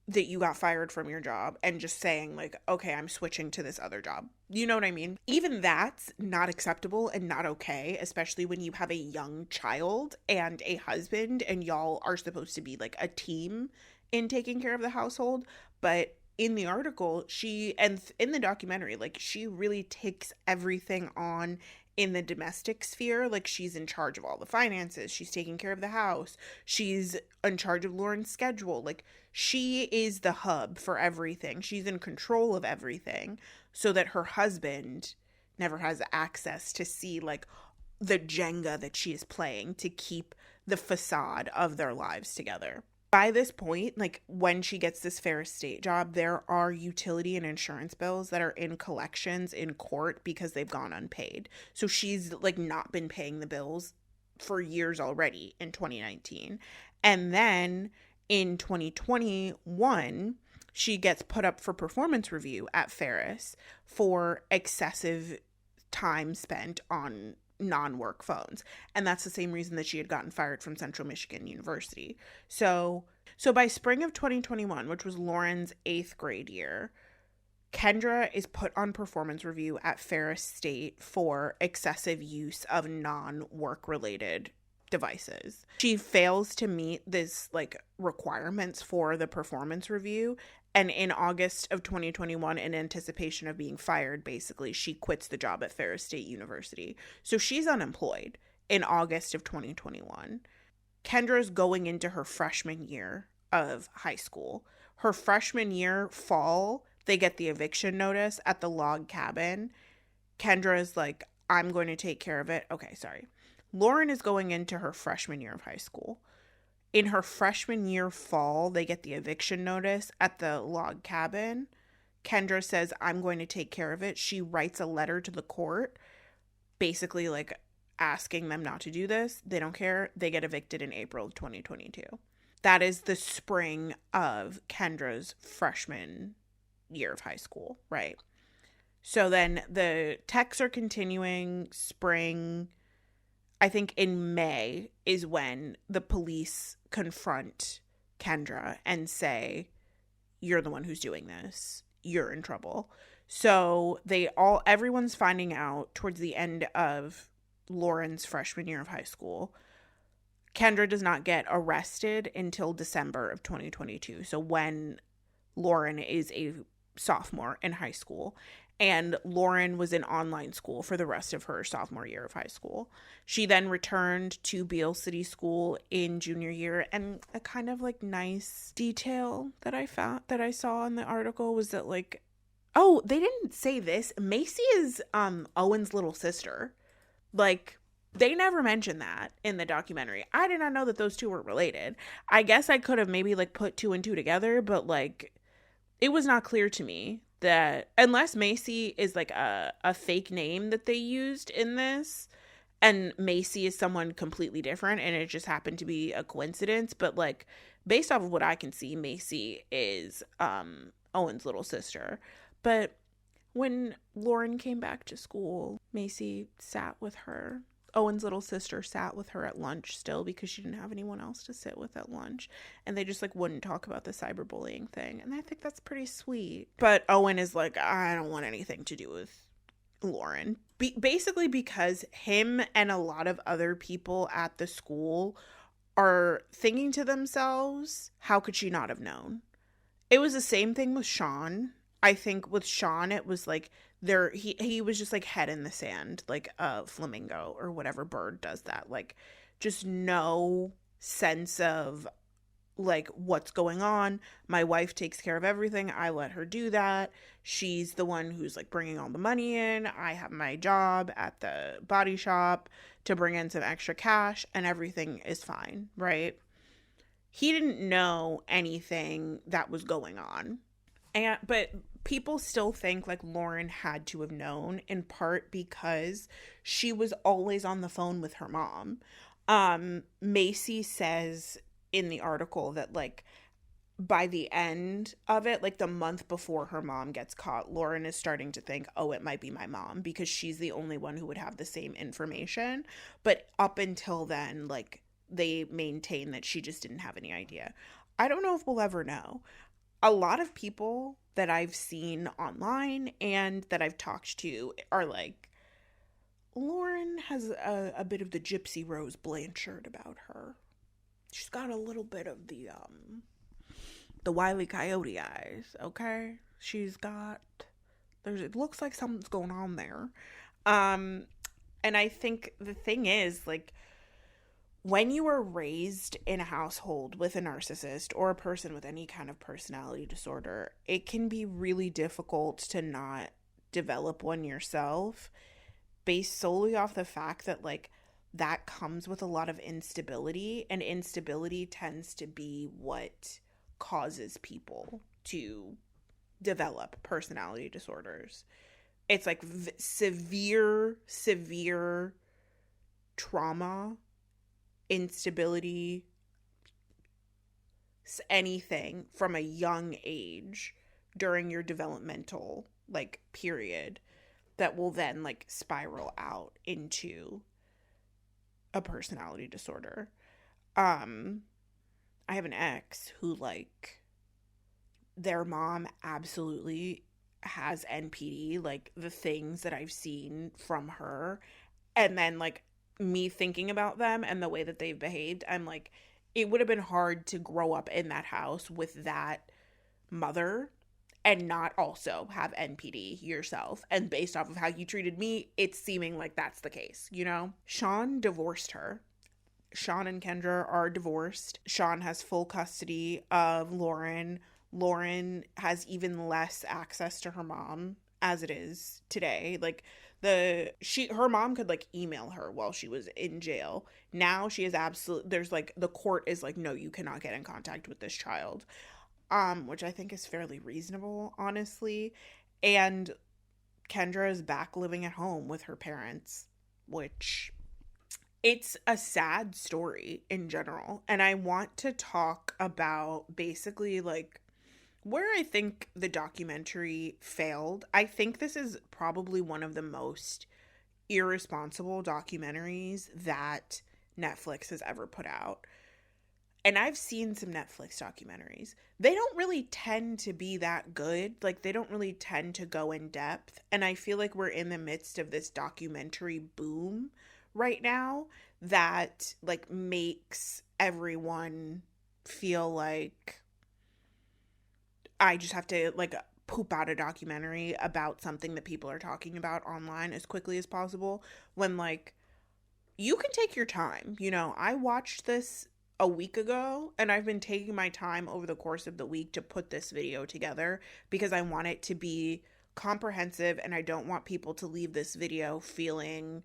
that you got fired from your job and just saying like, okay, I'm switching to this other job. You know what I mean? Even that's not acceptable and not okay, especially when you have a young child and a husband and y'all are supposed to be like a team in taking care of the household. But in the article, in the documentary, like she really takes everything on in the domestic sphere. Like she's in charge of all the finances. She's taking care of the house. She's in charge of Lauren's schedule. Like she is the hub for everything. She's in control of everything so that her husband never has access to see like the Jenga that she is playing to keep the facade of their lives together. By this point, like when she gets this Ferris State job, there are utility and insurance bills that are in collections in court because they've gone unpaid. So she's like not been paying the bills for years already in 2019. And then in 2021, she gets put up for performance review at Ferris for excessive time spent on non-work phones. And that's the same reason that she had gotten fired from Central Michigan University. So by spring of 2021, which was Lauren's 8th grade year, Kendra is put on performance review at Ferris State for excessive use of non-work related devices. She fails to meet this like requirements for the performance review. And in August of 2021, in anticipation of being fired, basically, she quits the job at Ferris State University. So she's unemployed in August of 2021. Kendra's going into her freshman year of high school. Her freshman year, fall, they get the eviction notice at the log cabin. Kendra is like, I'm going to take care of it. Okay, sorry. Lauren is going into her freshman year of high school. In her freshman year fall, they get the eviction notice at the log cabin. Kendra says, I'm going to take care of it. She writes a letter to the court, basically like asking them not to do this. They don't care. They get evicted in April of 2022. That is the spring of Kendra's freshman year of high school, right? So then the texts are continuing. Spring, I think in May is when the police confront Kendra and say, you're the one who's doing this. You're in trouble. So everyone's finding out towards the end of Lauren's freshman year of high school. Kendra does not get arrested until December of 2022. So when Lauren is a sophomore in high school, and Lauren was in online school for the rest of her sophomore year of high school. She then returned to Beale City School in junior year, and a kind of like nice detail that I saw in the article was that like, oh, they didn't say this. Macy is Owen's little sister. Like, they never mentioned that in the documentary. I did not know that those two were related. I guess I could have maybe like put two and two together, but like it was not clear to me that unless Macy is like a fake name that they used in this, and Macy is someone completely different and it just happened to be a coincidence, but like based off of what I can see, Macy is Owen's little sister. But when Lauren came back to school, Macy sat with her. Owen's little sister sat with her at lunch still because she didn't have anyone else to sit with at lunch. And they just like wouldn't talk about the cyberbullying thing. And I think that's pretty sweet. But Owen is like, I don't want anything to do with Lauren. Basically because him and a lot of other people at the school are thinking to themselves, how could she not have known? It was the same thing with Sean. I think with Sean, it was like he was just like head in the sand, like a flamingo or whatever bird does that. Like just no sense of like what's going on. My wife takes care of everything. I let her do that. She's the one who's like bringing all the money in. I have my job at the body shop to bring in some extra cash and everything is fine, right? He didn't know anything that was going on. But people still think like Lauren had to have known, in part because she was always on the phone with her mom. Macy says in the article that like by the end of it, like the month before her mom gets caught, Lauren is starting to think, oh, it might be my mom because she's the only one who would have the same information. But up until then, like they maintain that she just didn't have any idea. I don't know if we'll ever know. A lot of people that I've seen online and that I've talked to are like, Lauren has a bit of the Gypsy Rose Blanchard about her. She's got a little bit of the Wile E. Coyote eyes, okay? It looks like something's going on there. And I think the thing is, like, when you are raised in a household with a narcissist or a person with any kind of personality disorder, it can be really difficult to not develop one yourself based solely off the fact that, like, that comes with a lot of instability, and instability tends to be what causes people to develop personality disorders. It's like severe trauma, instability, anything from a young age during your developmental like period that will then like spiral out into a personality disorder. I have an ex who like their mom absolutely has NPD, like the things that I've seen from her, and then like me thinking about them and the way that they've behaved, I'm like, it would have been hard to grow up in that house with that mother and not also have NPD yourself. And based off of how you treated me, it's seeming like that's the case, you know? Sean divorced her. Sean and Kendra are divorced. Sean has full custody of Lauren. Lauren has even less access to her mom as it is today. Like, her mom could like email her while she was in jail. Now she is there's like the court is like, no, you cannot get in contact with this child, which I think is fairly reasonable, honestly. And Kendra is back living at home with her parents, which it's a sad story in general. And I want to talk about basically like where I think the documentary failed. I think this is probably one of the most irresponsible documentaries that Netflix has ever put out. And I've seen some Netflix documentaries. They don't really tend to be that good. Like, they don't really tend to go in depth. And I feel like we're in the midst of this documentary boom right now that, like, makes everyone feel like I just have to, like, poop out a documentary about something that people are talking about online as quickly as possible, when, like, you can take your time. You know, I watched this a week ago, and I've been taking my time over the course of the week to put this video together because I want it to be comprehensive, and I don't want people to leave this video feeling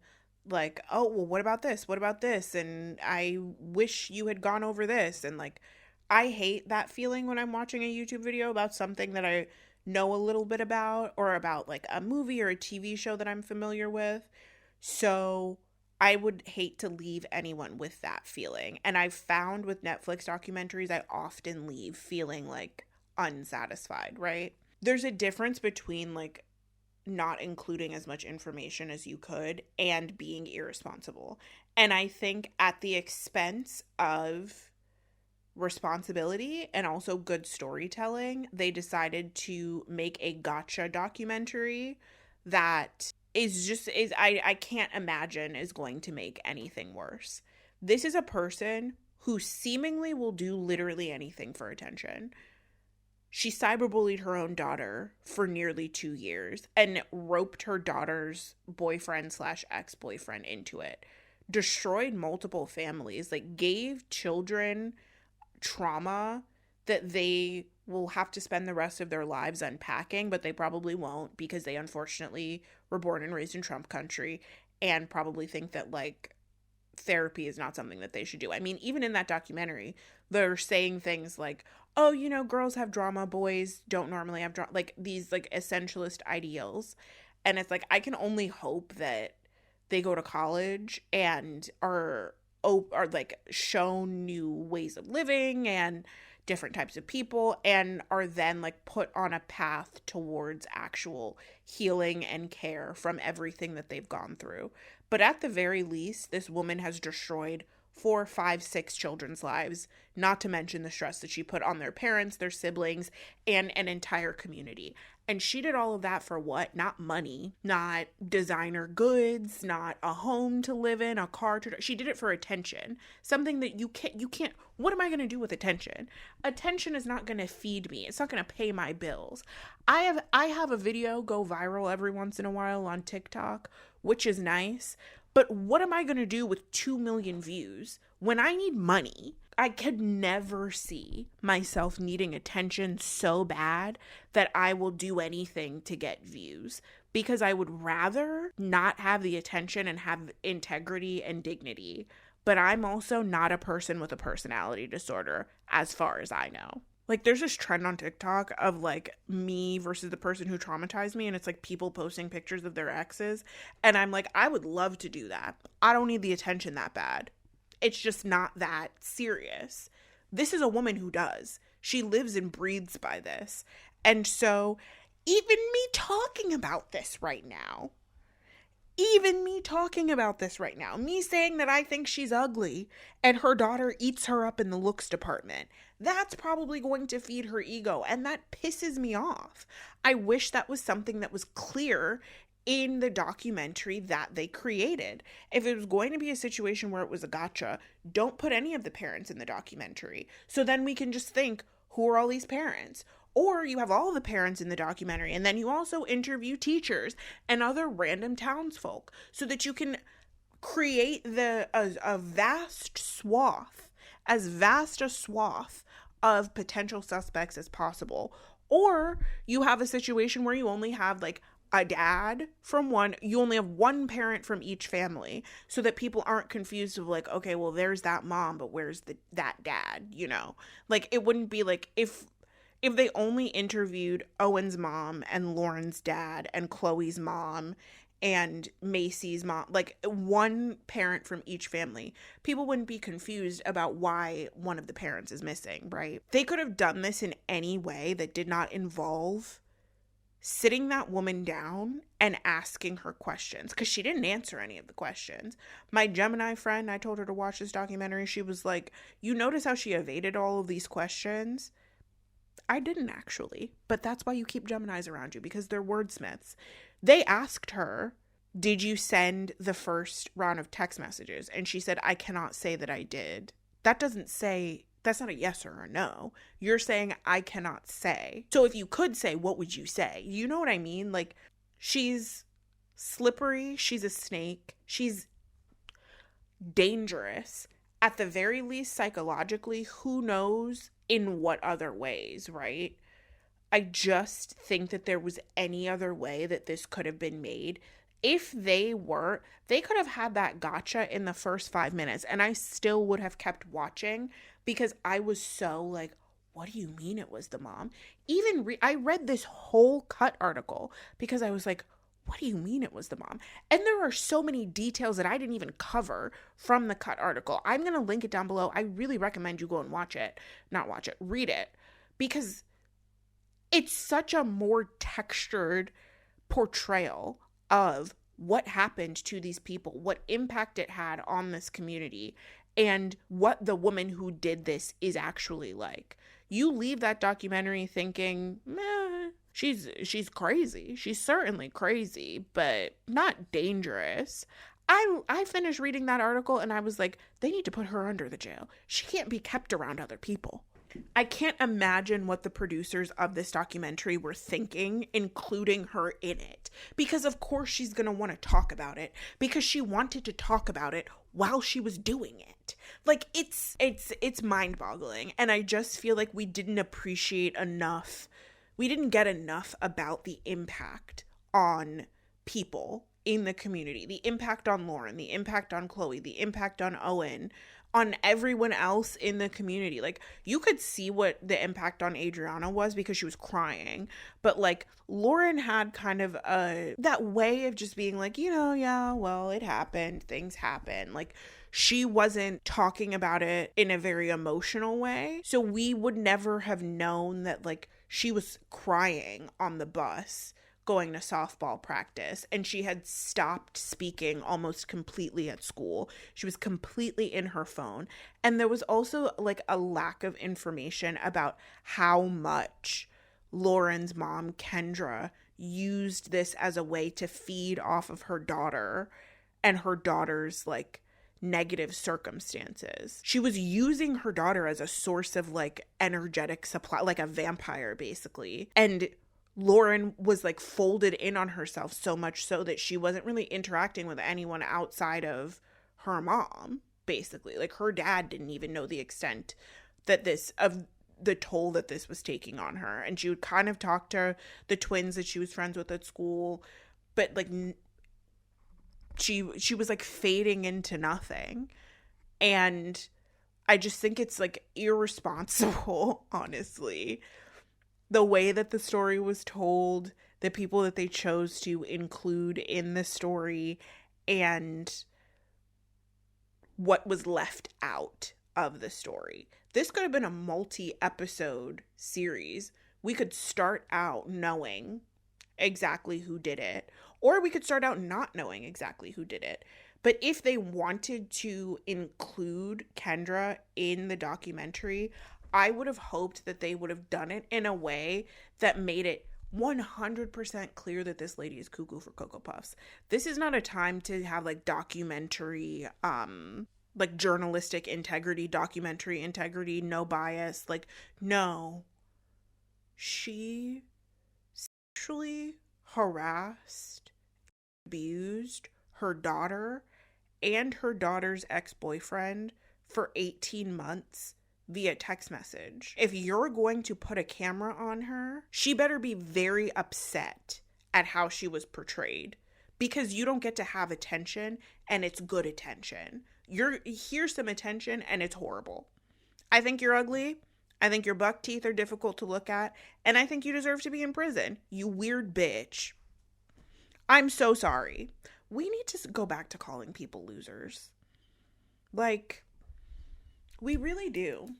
like, oh, well, what about this? What about this? And I wish you had gone over this. And, like, I hate that feeling when I'm watching a YouTube video about something that I know a little bit about, or about, like, a movie or a TV show that I'm familiar with. So I would hate to leave anyone with that feeling. And I've found with Netflix documentaries, I often leave feeling, like, unsatisfied, right? There's a difference between, like, not including as much information as you could and being irresponsible. And I think at the expense of responsibility and also good storytelling, they decided to make a gotcha documentary that I can't imagine is going to make anything worse. This is a person who seemingly will do literally anything for attention. She cyberbullied her own daughter for nearly 2 years and roped her daughter's boyfriend/ex-boyfriend into it. Destroyed multiple families, like, gave children trauma that they will have to spend the rest of their lives unpacking, but they probably won't because they unfortunately were born and raised in Trump country and probably think that, like, therapy is not something that they should do. I mean, even in that documentary, they're saying things like, oh, you know, girls have drama, boys don't normally have drama, like, these, like, essentialist ideals. And it's like, I can only hope that they go to college and are like shown new ways of living and different types of people, and are then, like, put on a path towards actual healing and care from everything that they've gone through. But at the very least, this woman has destroyed 4, 5, 6 children's lives, not to mention the stress that she put on their parents, their siblings, and an entire community. And she did all of that for what? Not money, not designer goods, not a home to live in, a car to... She did it for attention. Something that you can't... What am I going to do with attention? Attention is not going to feed me. It's not going to pay my bills. I have a video go viral every once in a while on TikTok, which is nice. But what am I going to do with 2 million views when I need money? I could never see myself needing attention so bad that I will do anything to get views, because I would rather not have the attention and have integrity and dignity. But I'm also not a person with a personality disorder, as far as I know. Like, there's this trend on TikTok of, like, me versus the person who traumatized me, and it's, like, people posting pictures of their exes, and I'm like, I would love to do that. I don't need the attention that bad. It's just not that serious. This is a woman who does. She lives and breathes by this. And so, even me talking about this right now, me saying that I think she's ugly and her daughter eats her up in the looks department, that's probably going to feed her ego, and that pisses me off. I wish that was something that was clear in the documentary that they created. If it was going to be a situation where it was a gotcha, don't put any of the parents in the documentary. So then we can just think, who are all these parents? Or you have all the parents in the documentary, and then you also interview teachers and other random townsfolk, so that you can create a vast swath of potential suspects as possible. Or you have a situation where you only have, like, a dad from one, you only have one parent from each family, so that people aren't confused of, like, okay, well, there's that mom, but where's that dad, you know? Like, it wouldn't be like, if they only interviewed Owen's mom and Lauren's dad and Chloe's mom and Macy's mom, like, one parent from each family, people wouldn't be confused about why one of the parents is missing, right? They could have done this in any way that did not involve sitting that woman down and asking her questions, because she didn't answer any of the questions. My Gemini friend, I told her to watch this documentary. She was like, you notice how she evaded all of these questions? I didn't actually, but that's why you keep Geminis around you, because they're wordsmiths. They asked her, did you send the first round of text messages? And she said, I cannot say that I did. That doesn't say, that's not a yes or a no. You're saying I cannot say. So if you could say, what would you say? You know what I mean? Like, she's slippery. She's a snake. She's dangerous. At the very least, psychologically, who knows in what other ways, right? I just think that there was any other way that this could have been made. If they could have had that gotcha in the first 5 minutes, and I still would have kept watching, because I was so like, what do you mean it was the mom? I read this whole Cut article because I was like, what do you mean it was the mom? And there are so many details that I didn't even cover from the Cut article. I'm going to link it down below. I really recommend you go and read it, because it's such a more textured portrayal of what happened to these people, what impact it had on this community, and what the woman who did this is actually like. You leave that documentary thinking, she's crazy. She's certainly crazy, but not dangerous. I finished reading that article and I was like, they need to put her under the jail. She can't be kept around other people. I can't imagine what the producers of this documentary were thinking, including her in it. Because of course she's going to want to talk about it, because she wanted to talk about it while she was doing it. Like, it's mind-boggling. And I just feel like we didn't appreciate enough. We didn't get enough about the impact on people in the community, the impact on Lauren, the impact on Chloe, the impact on Owen, on everyone else in the community. Like, you could see what the impact on Adriana was because she was crying, but like Lauren had kind of that way of just being like, yeah, well, it happened, things happen. Like, she wasn't talking about it in a very emotional way, so we would never have known that like she was crying on the bus going to softball practice, and she had stopped speaking almost completely at school. She was completely in her phone. And there was also like a lack of information about how much Lauren's mom, Kendra, used this as a way to feed off of her daughter and her daughter's like negative circumstances. She was using her daughter as a source of like energetic supply, like a vampire basically. And Lauren was like folded in on herself so much so that she wasn't really interacting with anyone outside of her mom, basically. Like, her dad didn't even know the extent that of the toll that this was taking on her. And she would kind of talk to the twins that she was friends with at school, but like she was like fading into nothing. And I just think it's like irresponsible, honestly, the way that the story was told, the people that they chose to include in the story, and what was left out of the story. This could have been a multi-episode series. We could start out knowing exactly who did it, or we could start out not knowing exactly who did it. But if they wanted to include Kendra in the documentary, I would have hoped that they would have done it in a way that made it 100% clear that this lady is cuckoo for Cocoa Puffs. This is not a time to have like documentary, like journalistic integrity, documentary integrity, no bias. Like, no. She sexually harassed, abused her daughter and her daughter's ex-boyfriend for 18 months via text message. If you're going to put a camera on her, she better be very upset at how she was portrayed, because you don't get to have attention, and it's good attention. Here's some attention and it's horrible. I think you're ugly. I think your buck teeth are difficult to look at, and I think you deserve to be in prison, you weird bitch. I'm so sorry. We need to go back to calling people losers. Like, we really do.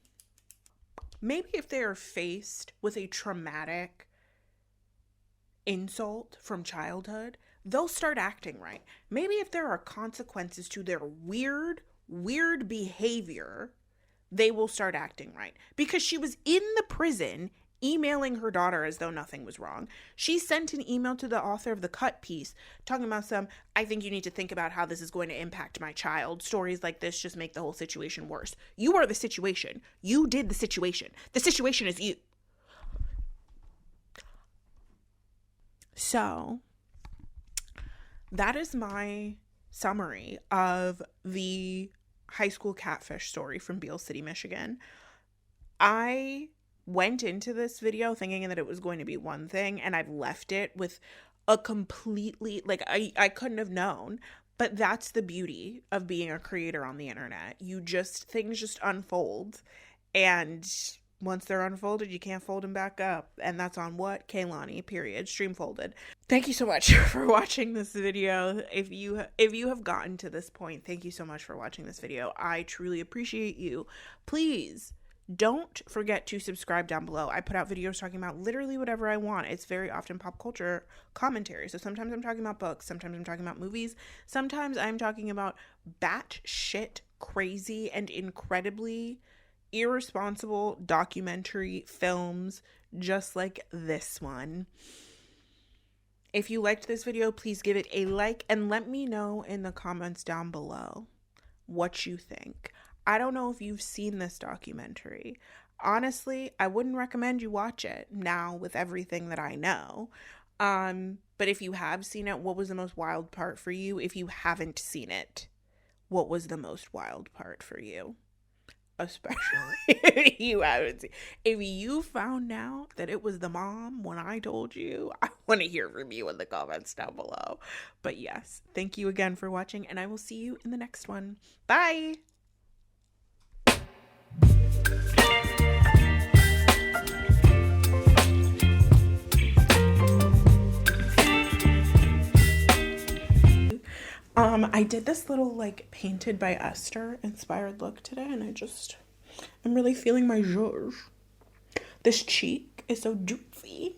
Maybe if they are faced with a traumatic insult from childhood, they'll start acting right. Maybe if there are consequences to their weird behavior, they will start acting right. Because she was in the prison emailing her daughter as though nothing was wrong. She sent an email to the author of the cut piece talking about I think you need to think about how this is going to impact my child. Stories like this just make the whole situation worse. You are the situation. You did the situation. The situation is you. So that is my summary of the High School Catfish story from Beale City, Michigan. I went into this video thinking that it was going to be one thing, and I've left it with a completely, I couldn't have known. But that's the beauty of being a creator on the internet. Things just unfold, and once they're unfolded, you can't fold them back up. And that's on what? Kaylani, period. Stream folded. Thank you so much for watching this video. If you have gotten to this point, thank you so much for watching this video. I truly appreciate you. Please don't forget to subscribe down below. I put out videos talking about literally whatever I want. It's very often pop culture commentary. So sometimes I'm talking about books. Sometimes I'm talking about movies. Sometimes I'm talking about batshit crazy and incredibly irresponsible documentary films just like this one. If you liked this video, please give it a like and let me know in the comments down below what you think. I don't know if you've seen this documentary. Honestly, I wouldn't recommend you watch it now with everything that I know. But if you have seen it, what was the most wild part for you? If you haven't seen it, what was the most wild part for you? Especially if you haven't seen. If you found out that it was the mom when I told you, I want to hear from you in the comments down below. But yes, thank you again for watching, and I will see you in the next one. Bye! I did this little painted by Esther inspired look today, and I'm really feeling my zhuzh. This cheek is so juicy.